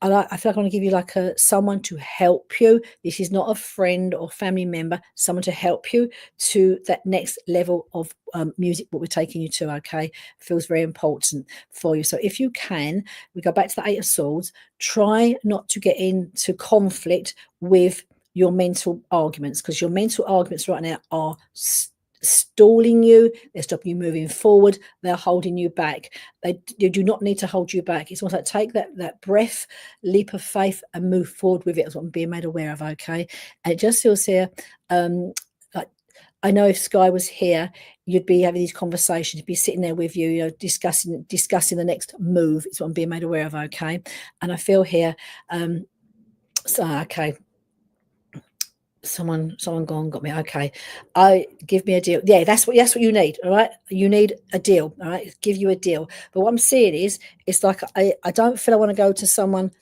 I feel like I want to give you like someone to help you. This is not a friend or family member, someone to help you to that next level of music, what we're taking you to. Okay, feels very important for you. So if you can, we go back to the Eight of Swords. Try not to get into conflict with your mental arguments, because your mental arguments right now are stalling you, they're stopping you moving forward, they're holding you back. They do not need to hold you back. It's almost like take that breath, leap of faith, and move forward with it. That's what I'm being made aware of. Okay, and it just feels here, like, I know if Sky was here, you'd be having these conversations, you'd be sitting there with you, discussing the next move. It's what I'm being made aware of. Okay, and I feel here, so okay, someone gone got me. Okay, I give me a deal. Yeah, that's what you need. All right, you need a deal. All right, give you a deal. But what I'm seeing is, it's like I don't feel I want to go to someone.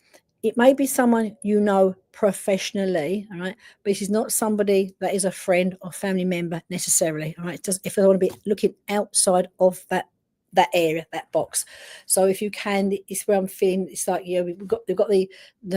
It may be someone professionally, all right, but this is not somebody that is a friend or family member necessarily. All right, if I want to be looking outside of that area, that box. So if you can, it's where I'm feeling. It's like, we've got the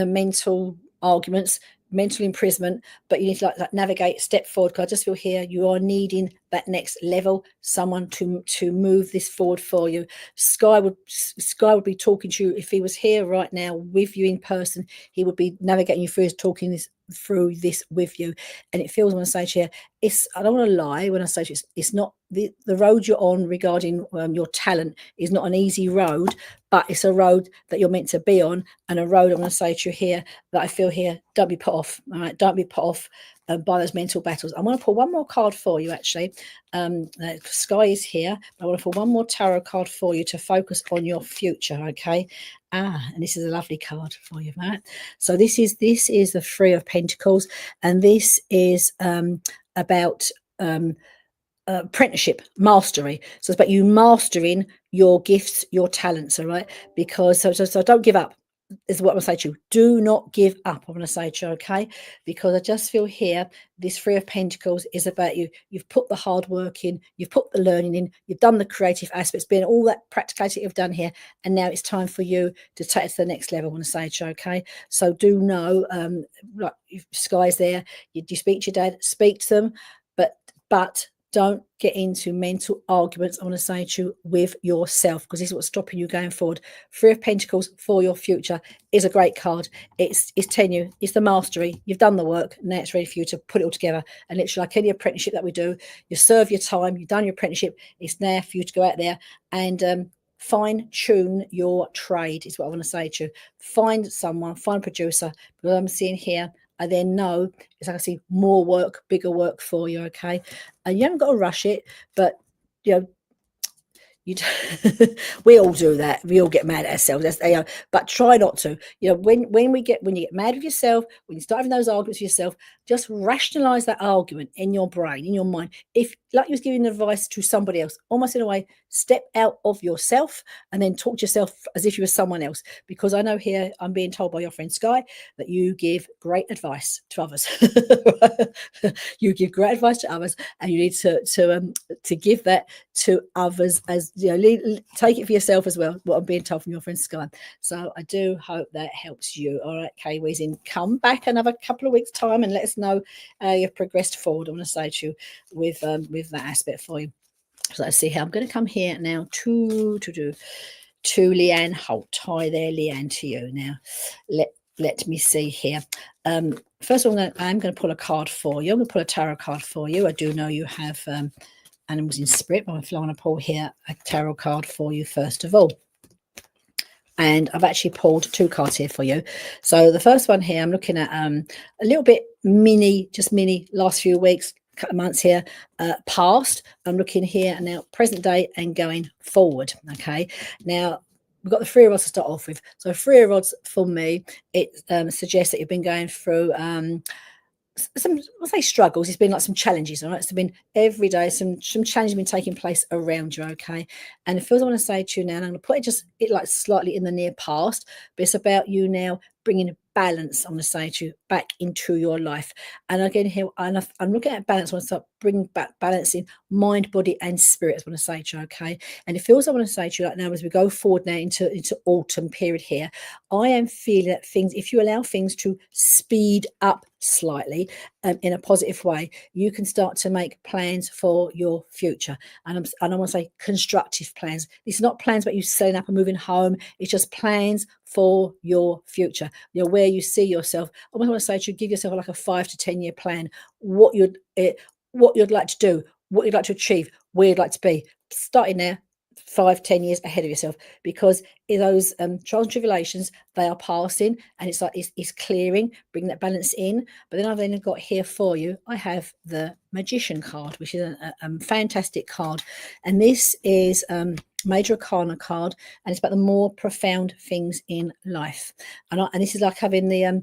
mental arguments, mental imprisonment, but you need to like navigate, step forward. Because I just feel here you are needing that next level, someone to move this forward for you. Sky would be talking to you if he was here right now with you in person. He would be navigating you through, talking through this with you. And it feels, when I say to you, I don't want to lie when I say to you, it's not the road you're on regarding your talent is not an easy road, but it's a road that you're meant to be on, and a road, I'm going to say to you here, that I feel here, don't be put off. All right, don't be put off by those mental battles. I'm going to pull one more card for you, actually. Sky is here. I want to pull one more tarot card for you to focus on your future. Okay, and this is a lovely card for you, Matt. So this is the Three of Pentacles, and this is about apprenticeship, mastery. So it's about you mastering your gifts, your talents. All right, because so don't give up, is what I'm going to say to you. Do not give up, I'm going to say to you. Okay, because I just feel here, this Three of Pentacles is about you've put the hard work in, you've put the learning in, you've done the creative aspects, been all that practicality you've done here, and now it's time for you to take it to the next level, I want to say to you. Okay, so do know, like, if Sky's there, you speak to your dad, speak to them, but don't get into mental arguments, I want to say to you, with yourself, because this is what's stopping you going forward. Three of Pentacles for your future is a great card. It's tenure, it's the mastery. You've done the work, now it's ready for you to put it all together. And literally, like any apprenticeship that we do, you serve your time, you've done your apprenticeship, it's now for you to go out there and fine-tune your trade, is what I want to say to you. Find someone, find a producer, because I'm seeing here, I then know it's like I see more work, bigger work for you, okay? And you haven't got to rush it, but you know, you we all do that. We all get mad at ourselves. That's, but try not to. When you get mad with yourself, when you start having those arguments with yourself, just rationalize that argument in your brain, in your mind. If, like you was giving advice to somebody else, almost in a way, step out of yourself and then talk to yourself as if you were someone else. Because I know here, I'm being told by your friend Sky that you give great advice to others. You give great advice to others, and you need to give that to others, as take it for yourself as well, what I'm being told from your friend Sky. So I do hope that helps you. All right, Kay Weezing, come back another couple of weeks time and let us know you've progressed forward. I want to say to you with that aspect for you. So let's see how I'm going to come here now to Leanne Holt. Hi there, Leanne, to you now. Let me see here. First of all, I'm going to pull a card for you. I'm going to pull a tarot card for you. I do know you have animals in spirit, but I'm going to pull here a tarot card for you first of all. And I've actually pulled two cards here for you. So the first one here, I'm looking at a little bit mini, last few weeks, couple of months here, past. I'm looking here now, present day and going forward. Okay. Now, we've got the Three of Rods to start off with. So Three of Rods for me, it suggests that you've been going through some, I'll say struggles. It's been like some challenges, all right? It's been every day, some challenges have been taking place around you, okay? And the first I want to say to you now, and I'm going to put it like slightly in the near past, but it's about you now bringing balance, I want to say to you, back into your life. And again here, I'm looking at balance. I want to start bringing back balance in mind, body, and spirit, I want to say to you, okay? And it feels I want to say to you like now, as we go forward now into autumn period here, I am feeling that things, if you allow things to speed up slightly in a positive way, you can start to make plans for your future. And I want to say constructive plans. It's not plans about you setting up and moving home. It's just plans for your future. Where you see yourself. I want to say to you, give yourself like a 5 to 10 year plan. What you'd like to do, what you'd like to achieve, where you'd like to be. Starting there, 5-10 years ahead of yourself, because in those trials and tribulations, they are passing, and it's like it's clearing, bring that balance in. But then I've then got here for you, I have the Magician card, which is a fantastic card, and this is Major Arcana card, and it's about the more profound things in life. And this is like having the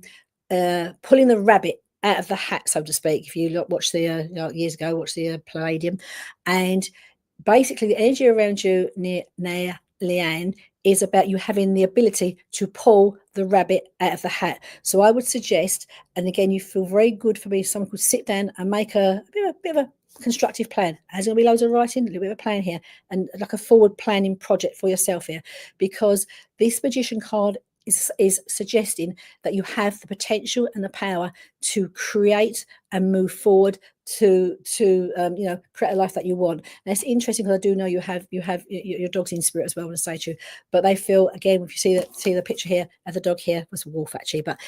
pulling the rabbit out of the hat, so to speak. If you watch the years ago, watch the Palladium, and basically the energy around you near Leanne is about you having the ability to pull the rabbit out of the hat. So I would suggest, and again, you feel very good for me, someone could sit down and make a bit of a constructive plan. There's going to be loads of writing, a little bit of a plan here, and like a forward planning project for yourself here, because this Magician card is suggesting that you have the potential and the power to create and move forward to create a life that you want. And it's interesting because I do know you have your dogs in spirit as well, I want to say to you, but they feel, again, if you see the picture here of the dog here, was a wolf actually, but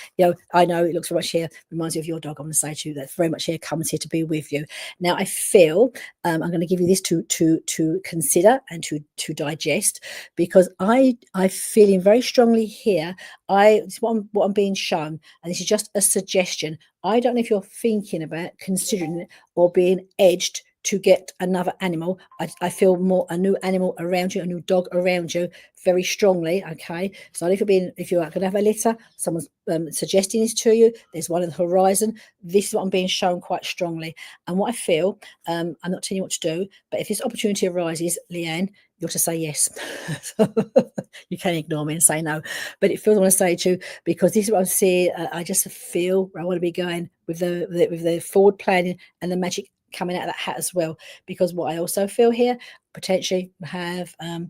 I know it looks very much here, reminds you of your dog. I want to say to you that very much here comes here to be with you. Now I feel I'm going to give you this to consider and to digest, because I'm feeling very strongly here. It's what I'm being shown, and this is just a suggestion. I don't know if you're thinking about considering it or being edged to get another animal. I feel more a new animal around you, a new dog around you, very strongly. Okay, so if you are going to have a litter, someone's suggesting this to you. There's one on the horizon. This is what I'm being shown quite strongly, and what I feel. I'm not telling you what to do, but if this opportunity arises, Leanne, you're to say yes. You can ignore me and say no, but it feels I want to say to you, because this is what I'm seeing. I just feel where I want to be going with the forward planning and the magic coming out of that hat as well, because what I also feel here, potentially have a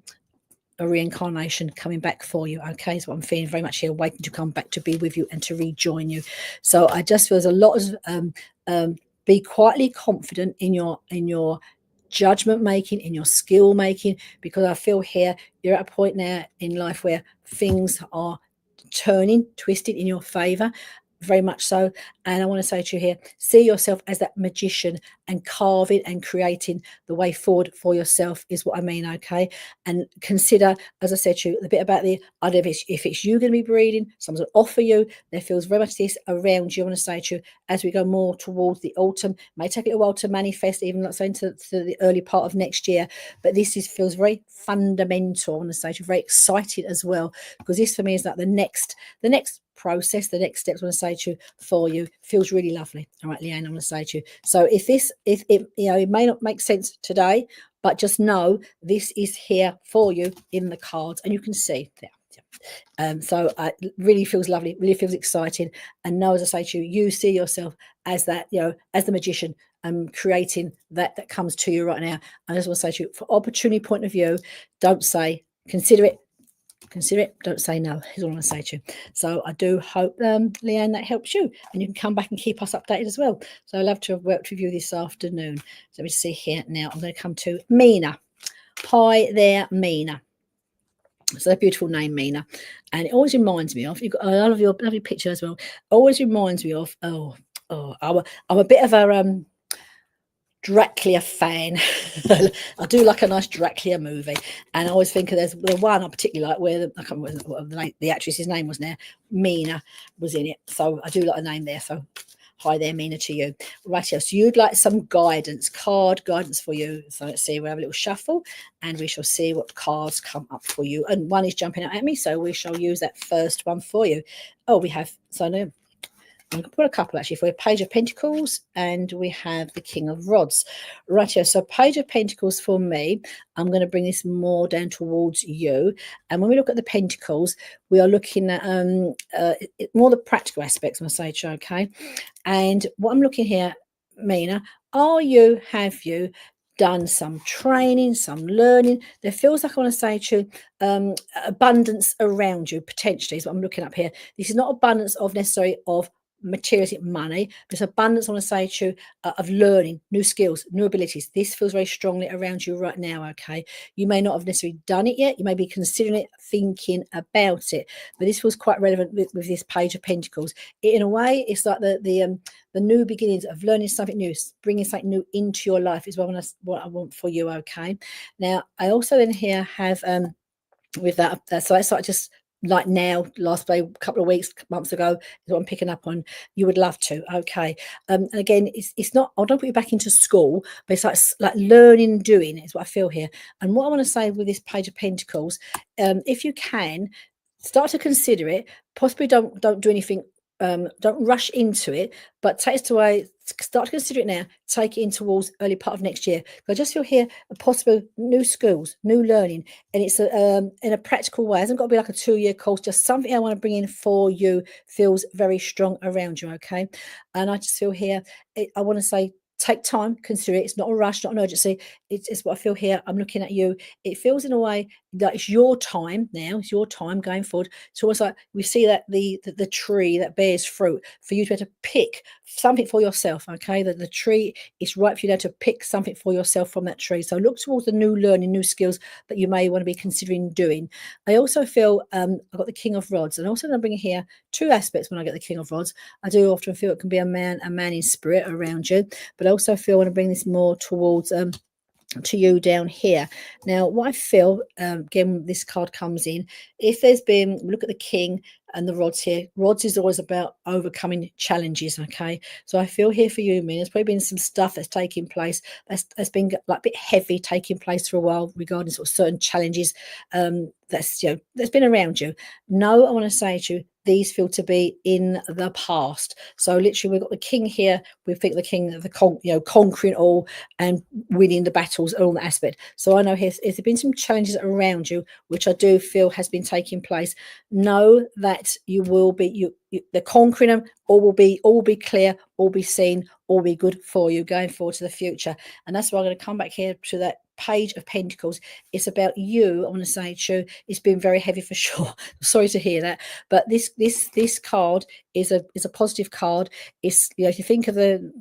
reincarnation coming back for you. Okay, so I'm feeling very much here, waiting to come back to be with you and to rejoin you. So I just feel there's a lot of be quietly confident in your judgment making, in your skill making, because I feel here you're at a point now in life where things are turning, twisted in your favor, very much so. And I want to say to you here, see yourself as that magician and carving and creating the way forward for yourself is what I mean, okay? And consider, as I said to you, a bit about the idea of if it's you going to be breeding, someone's going to offer you, there feels very much this around you. I want to say to you, as we go more towards the autumn, it may take a little while to manifest, even like saying to the early part of next year, but this feels very fundamental. I want to say to you, very excited as well, because this for me is like the next process, the next steps I want to say to you for you feels really lovely. All right, Leanne, I want to say to you. So if it it may not make sense today, but just know this is here for you in the cards, and you can see there. So it really feels lovely, really feels exciting. And know, as I say to you, you see yourself as that, as the magician, creating that comes to you right now. And I just want to say to you, for opportunity point of view, don't say, consider it, don't say no, is all I want to say to you. So I do hope, Leanne, that helps you, and you can come back and keep us updated as well. So I'd love to have worked with you this afternoon. So let me see here now. I'm going to come to Mina. Hi there, Mina. So a beautiful name, Mina, and it always reminds me of, you've got, I love your lovely picture as well. Always reminds me of I'm a bit of a Dracula fan. I do like a nice Dracula movie, and I always think of there's the one I particularly like where I can't remember what the actress's name was now. Mina was in it, so I do like a name there. So hi there, Mina, to you. Right here, so you'd like some card guidance for you. So let's see, we'll have a little shuffle and we shall see what cards come up for you. And one is jumping out at me, so we shall use that first one for you. Oh, we have, so no, I'm going to put a couple actually for you. Page of Pentacles, and we have the King of Rods. Right here, so Page of Pentacles for me, I'm going to bring this more down towards you. And when we look at the Pentacles, we are looking at more the practical aspects, I'm going to say, okay? And what I'm looking here, Mina, have you done some training, some learning? There feels like I want to say to you, abundance around you, potentially, is what I'm looking up here. This is not abundance of necessarily of materialistic money, but abundance, I want to say to you, of learning new skills, new abilities. This feels very strongly around you right now, okay? You may not have necessarily done it yet. You may be considering it, thinking about it, but this feels quite relevant with this Page of Pentacles. In a way, it's like the new beginnings of learning something new, bringing something new into your life is what I want for you, okay? Now, I also then here have with that, so that's like just like now, last day, a couple of weeks, months ago, is what I'm picking up on. You would love to, okay? And again, it's not, I don't put you back into school, but it's like learning and doing is what I feel here. And what I want to say with this Page of Pentacles, if you can start to consider it, possibly don't do anything, don't rush into it, but take it away, start to consider it now, take it in towards early part of next year. I just feel here a possible new skills, new learning, and it's in a practical way. It hasn't got to be like a 2-year course, just something I want to bring in for you feels very strong around you, okay? And I just feel here, I want to say, take time, consider it. It's not a rush, not an urgency. It's what I feel here. I'm looking at you. It feels in a way that it's your time now. It's your time going forward. It's almost like we see that the tree that bears fruit, for you to be able to pick something for yourself, okay? That the tree is right for you now to pick something for yourself from that tree. So look towards the new learning, new skills that you may want to be considering doing. I also feel I've got the King of Rods, and also going to bring here 2 aspects when I get the King of Rods. I do often feel it can be a man in spirit around you, but I also feel I want to bring this more towards to you down here. Now, what I feel, again, this card comes in, if there's been, look at the King and the Rods here. Rods is always about overcoming challenges, okay? So I feel here for you, Min, there's probably been some stuff that's taking place that's been like a bit heavy taking place for a while regarding sort of certain challenges that's been around you. No, I want to say to you, these feel to be in the past. So literally, we've got the King here. We think the King of the conquering all and winning the battles, all that aspect. So I know there's been some challenges around you, which I do feel has been taking place. Know that you will be the conquering them. All will be clear, all be seen, all be good for you going forward to the future. And that's why I'm going to come back here to that Page of Pentacles. It's about you. I want to say to you, it's been very heavy for sure. Sorry to hear that, but this card is a positive card. It's, you know, if you think of the,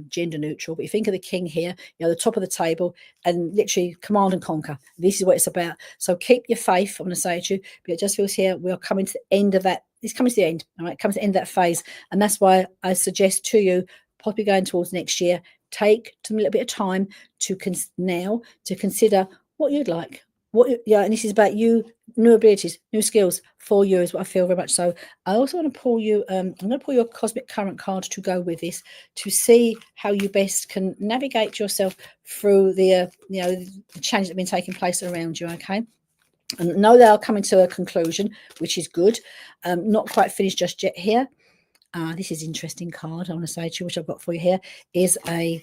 gender neutral, but you think of the king here, you know, the top of the table, and literally command and conquer. This is what it's about. So keep your faith. I want to say to you, but it just feels here we are coming to the end of that. It's coming to the end. All right, coming to the end of that phase, and that's why I suggest to you, possibly going towards next year, take a little bit of time to now to consider what you'd like. And this is about you, new abilities, new skills for you, is what I feel very much. So I also want to pull you, I'm going to pull your cosmic current card to go with this, to see how you best can navigate yourself through the the changes that have been taking place around you. Okay, and know they are coming to a conclusion, which is good. Not quite finished just yet here. This is an interesting card I want to say to you, which I've got for you here, is a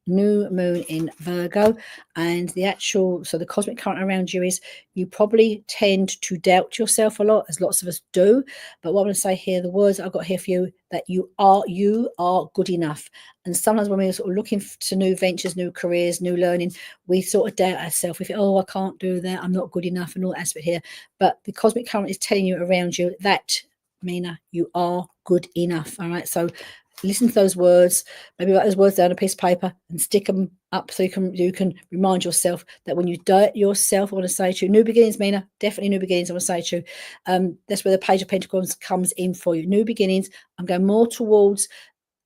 new moon in Virgo, and so the cosmic current around you is, you probably tend to doubt yourself a lot, as lots of us do. But what I'm going to say here, the words I've got here for you, that you are good enough. And sometimes when we're sort of looking to new ventures, new careers, new learning, we sort of doubt ourselves. We think, oh, I can't do that, I'm not good enough, and all that aspect here. But the cosmic current is telling you around you that, Mina, you are good enough. All right, so listen to those words, maybe write those words down on a piece of paper and stick them up, so you can remind yourself that when you doubt yourself, I want to say to you, new beginnings, Mina, definitely new beginnings. I want to say to you, that's where the Page of Pentacles comes in for you. New beginnings. I'm going more towards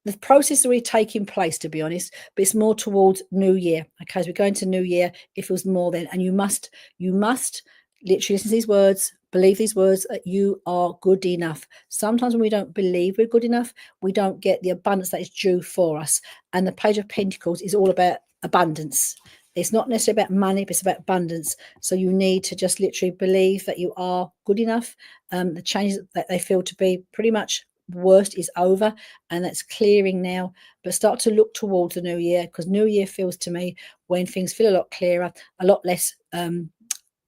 the process already taking place, to be honest, but it's more towards New Year. Okay, as we go into New Year, it feels more then, and you must literally listen to these words, believe these words, that you are good enough. Sometimes when we don't believe we're good enough, we don't get the abundance that is due for us. And the Page of Pentacles is all about abundance. It's not necessarily about money, but it's about abundance. So you need to just literally believe that you are good enough. The changes that they feel to be pretty much worst is over, and that's clearing now. But start to look towards the new year, because New Year feels to me when things feel a lot clearer, a lot less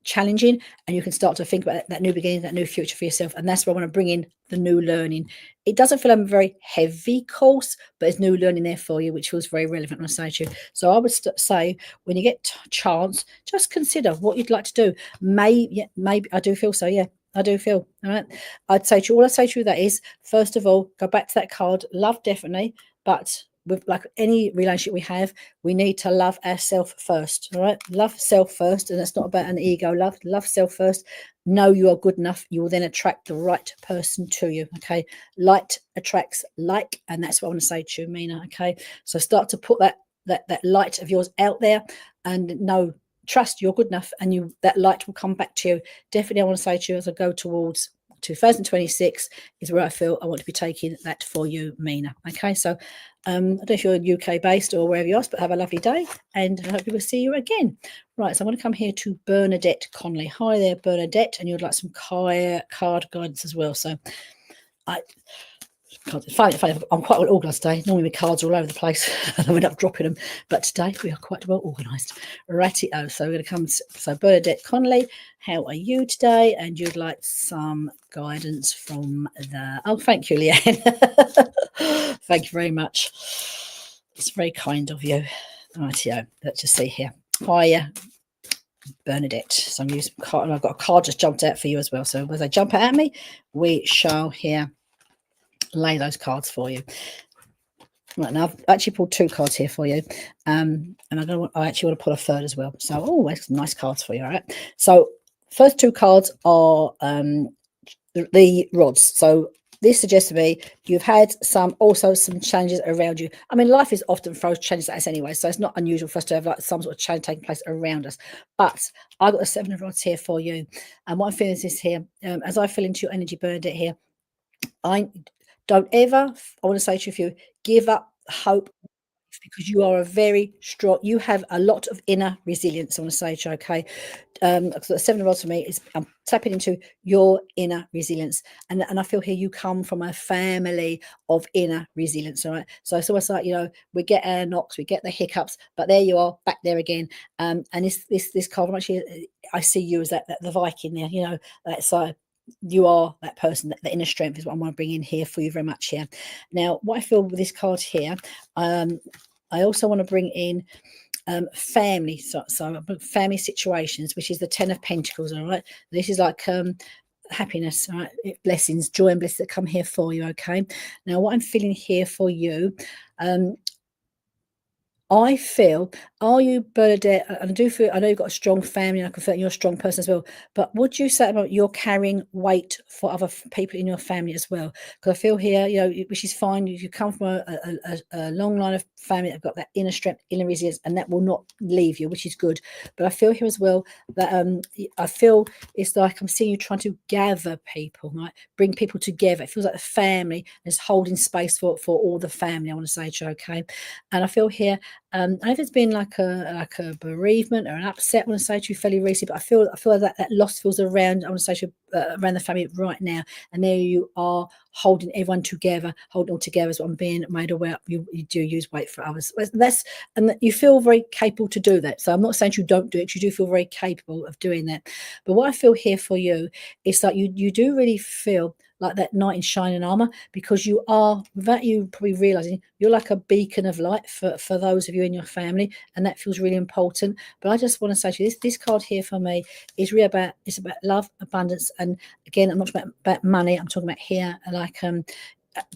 challenging, and you can start to think about that new beginning, that new future for yourself. And that's where I want to bring in the new learning. It doesn't feel like a very heavy course, but there's new learning there for you, which feels very relevant when I say to you. So I would say, when you get a chance, just consider what you'd like to do. Maybe I do feel so, yeah, I do feel. All right, all I say to you that is, first of all, go back to that card. Love, definitely, but with like any relationship we have, we need to love ourselves first. All right, love self first, and it's not about an ego. Love self first. Know you are good enough. You will then attract the right person to you. Okay, light attracts like, and that's what I want to say to you, Mina. Okay, so start to put that light of yours out there, and know, trust you're good enough, and that light will come back to you. Definitely, I want to say to you, as I go towards 2026, is where I feel I want to be taking that for you, Mina. Okay, so I don't know if you're UK based or wherever you're, but have a lovely day, and I hope we will see you again. Right, so I'm going to come here to Bernadette Conley. Hi there, Bernadette, and you'd like some card guidance as well. So funny, I'm quite well organised today. Normally my cards are all over the place and I end up dropping them, but today we are quite well organised. Righty-o, so we're going to come. So Bernadette Conley, how are you today? And you'd like some guidance from oh, thank you, Leanne. Thank you very much. It's very kind of you. Righty-o, let's just see here. Hiya, Bernadette. So I'm using card, and I've got a card just jumped out for you as well. So as they jump out at me, we shall here lay those cards for you. Right, now I've actually pulled 2 cards here for you, and I actually want to pull a third as well. So, oh, that's some nice cards for you. All right. So, first 2 cards are the rods. So, this suggests to me you've had some changes around you. I mean, life is often throws changes at us anyway, so it's not unusual for us to have like some sort of change taking place around us. But I've got the 7 of rods here for you, and what I'm feeling is this here. As I feel into your energy, Bernadette here, don't ever, I want to say to you, if you give up hope, because you are a very strong, you have a lot of inner resilience. I want to say to you, okay? So the 7 of rods for me is I'm tapping into your inner resilience, and I feel here you come from a family of inner resilience. All right, so it's almost like, we get our knocks, we get the hiccups, but there you are back there again. And this card, actually, I see you as the Viking there. That's you are that person, the inner strength is what I want to bring in here for you very much here. Now, what I feel with this card here, I also want to bring in family, so family situations, which is the Ten of Pentacles. All right, this is like happiness, all right, blessings, joy and bliss that come here for you. Okay, now what I'm feeling here for you, I feel, are you Bernadette? I do feel, I know you've got a strong family, and I can feel you're a strong person as well. But would you say about you're carrying weight for other people in your family as well? Because I feel here, which is fine. You come from a long line of family that have got that inner strength, inner resilience, and that will not leave you, which is good. But I feel here as well that I feel it's like I'm seeing you trying to gather people, right? Bring people together. It feels like the family is holding space for all the family. I want to say to you, okay? And I feel here. I don't know if it's been like a bereavement or an upset. I want to say to you fairly recently, but I feel that loss feels around. I want to say to you around the family right now, and there you are holding everyone together, holding all together is what I'm being made aware. You do use weight for others. And that you feel very capable to do that. So I'm not saying you don't do it. You do feel very capable of doing that. But what I feel here for you is that you do really feel like that knight in shining armor, because you are, without you probably realizing, you're like a beacon of light for those of you in your family, and that feels really important. But I just want to say to you, this card here for me is really about, it's about love, abundance, and again, I'm not talking about money. I'm talking about here, like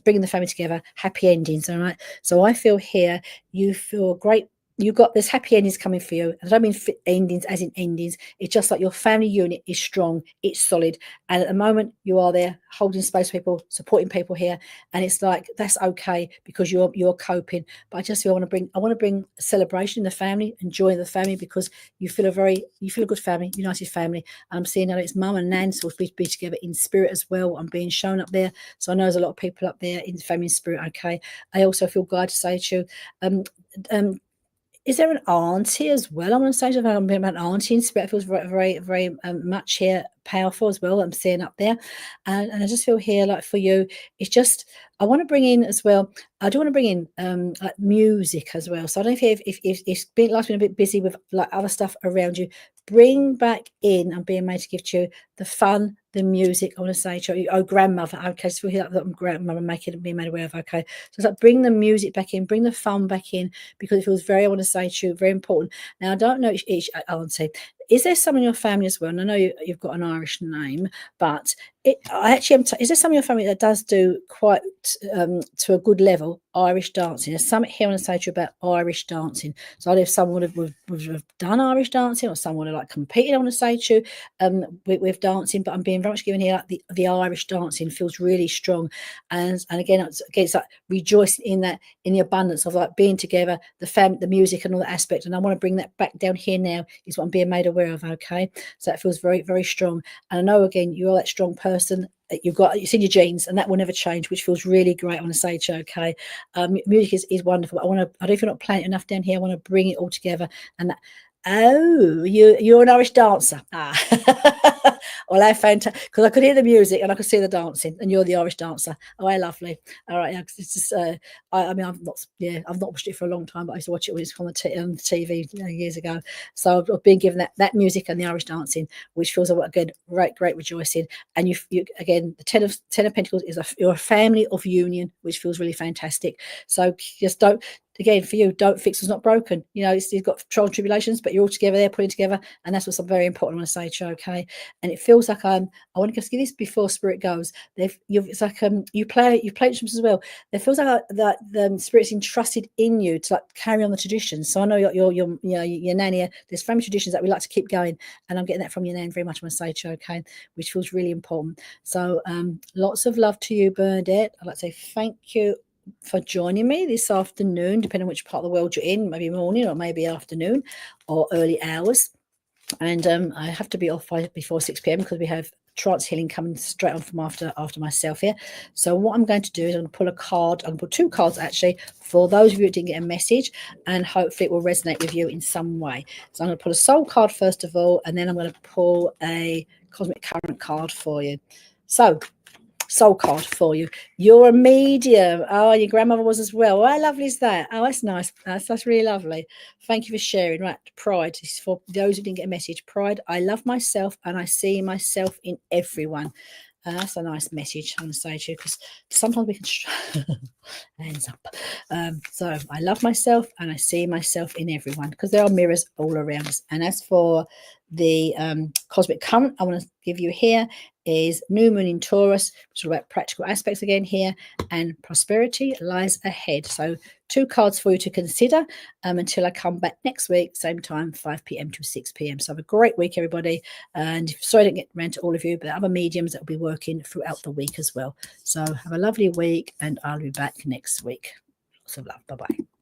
bringing the family together, happy endings. All right. So I feel here you feel great. You've got this happy endings coming for you. I don't mean endings as in endings. It's just like your family unit is strong, it's solid, and at the moment you are there holding space for people, supporting people here, and it's like that's okay because you're coping. But I just feel I want to bring celebration in the family, and joy in the family, because you feel a good family, united family. I'm seeing that it's mum and nan sort of be together in spirit as well. I'm being shown up there, so I know there's a lot of people up there in family spirit. Okay, I also feel guided to say to you, is there an auntie as well? I want to say to about an auntie in spirit. It feels very, very, very much here powerful as well. I'm seeing up there, and I just feel here like for you, it's just I want to bring in as well. I do want to bring in like music as well. So I don't know if it's been life's been a bit busy with like other stuff around you. Bring back in. I'm being made to give to you the fun, the music. I want to say to you, oh grandmother. Okay, so here that grandmother being made aware of. Okay, so it's like bring the music back in, bring the fun back in, because it feels very. I want to say to you, very important. Now I don't know each auntie. Is there some in your family as well? And I know you've got an Irish name, but I actually am. Is there some in your family that does do quite to a good level Irish dancing? There's something here I want to say to you about Irish dancing. So I don't know if someone would have done Irish dancing, or someone would have like competed. I want to say to you with dancing, but I'm being very much given here like the Irish dancing feels really strong, and again it's like rejoicing in that, in the abundance of like being together, the music and all that aspect. And I want to bring that back down here now. Is what I'm being made aware of. Okay, so that feels very, very strong. And I know again you're that strong person. It's in your genes, and that will never change, which feels really great. I want to say to you, okay, music is wonderful. I don't know if you're not playing it enough down here. I want to bring it all together, and that. Oh, you're an Irish dancer. Well, I fantastic, because I could hear the music and I could see the dancing, and you're the Irish dancer. Oh, how lovely. All right, yeah, it's just I mean I've not watched it for a long time, but I used to watch it when it's on the TV years ago. So I've been given that music and the Irish dancing, which feels like again great rejoicing. And you again, the ten of Pentacles is you're a family of union, which feels really fantastic. So just don't. Again, for you, don't fix what's not broken. You've got trials and tribulations, but you're all together there, putting together, and that's what's very important. I want to say to you, okay. And it feels like I want to just give this before spirit goes. It's like you play instruments as well. It feels like that the spirit's entrusted in you to like carry on the traditions. So I know your nanny. There's family traditions that we like to keep going, and I'm getting that from your nan very much. I want to say to you, okay, which feels really important. So lots of love to you, Bernadette. I'd like to say thank you for joining me this afternoon, depending on which part of the world you're in, maybe morning or maybe afternoon or early hours. And I have to be off before 6 p.m. because we have trance healing coming straight on from after myself here. So what I'm going to do is I'm going to pull a card. I'm going to pull two cards actually for those of you who didn't get a message, and hopefully it will resonate with you in some way. So I'm going to pull a soul card first of all, and then I'm going to pull a cosmic current card for you. So soul card for you. You're a medium. Oh, your grandmother was as well. How lovely is that? Oh, that's nice. That's really lovely. Thank you for sharing. Right, pride. This is for those who didn't get a message. Pride. I love myself and I see myself in everyone. That's a nice message I'm going to say to you, because sometimes we can hands up. So I love myself and I see myself in everyone, because there are mirrors all around us. And as for the cosmic current I want to give you here is new moon in Taurus, which is all about practical aspects again here, and prosperity lies ahead. So 2 cards for you to consider until I come back next week, same time, 5 p.m. to 6 p.m. So have a great week, everybody. And sorry I didn't get around to all of you, but other mediums that will be working throughout the week as well. So have a lovely week, and I'll be back next week. Lots of love. Bye-bye.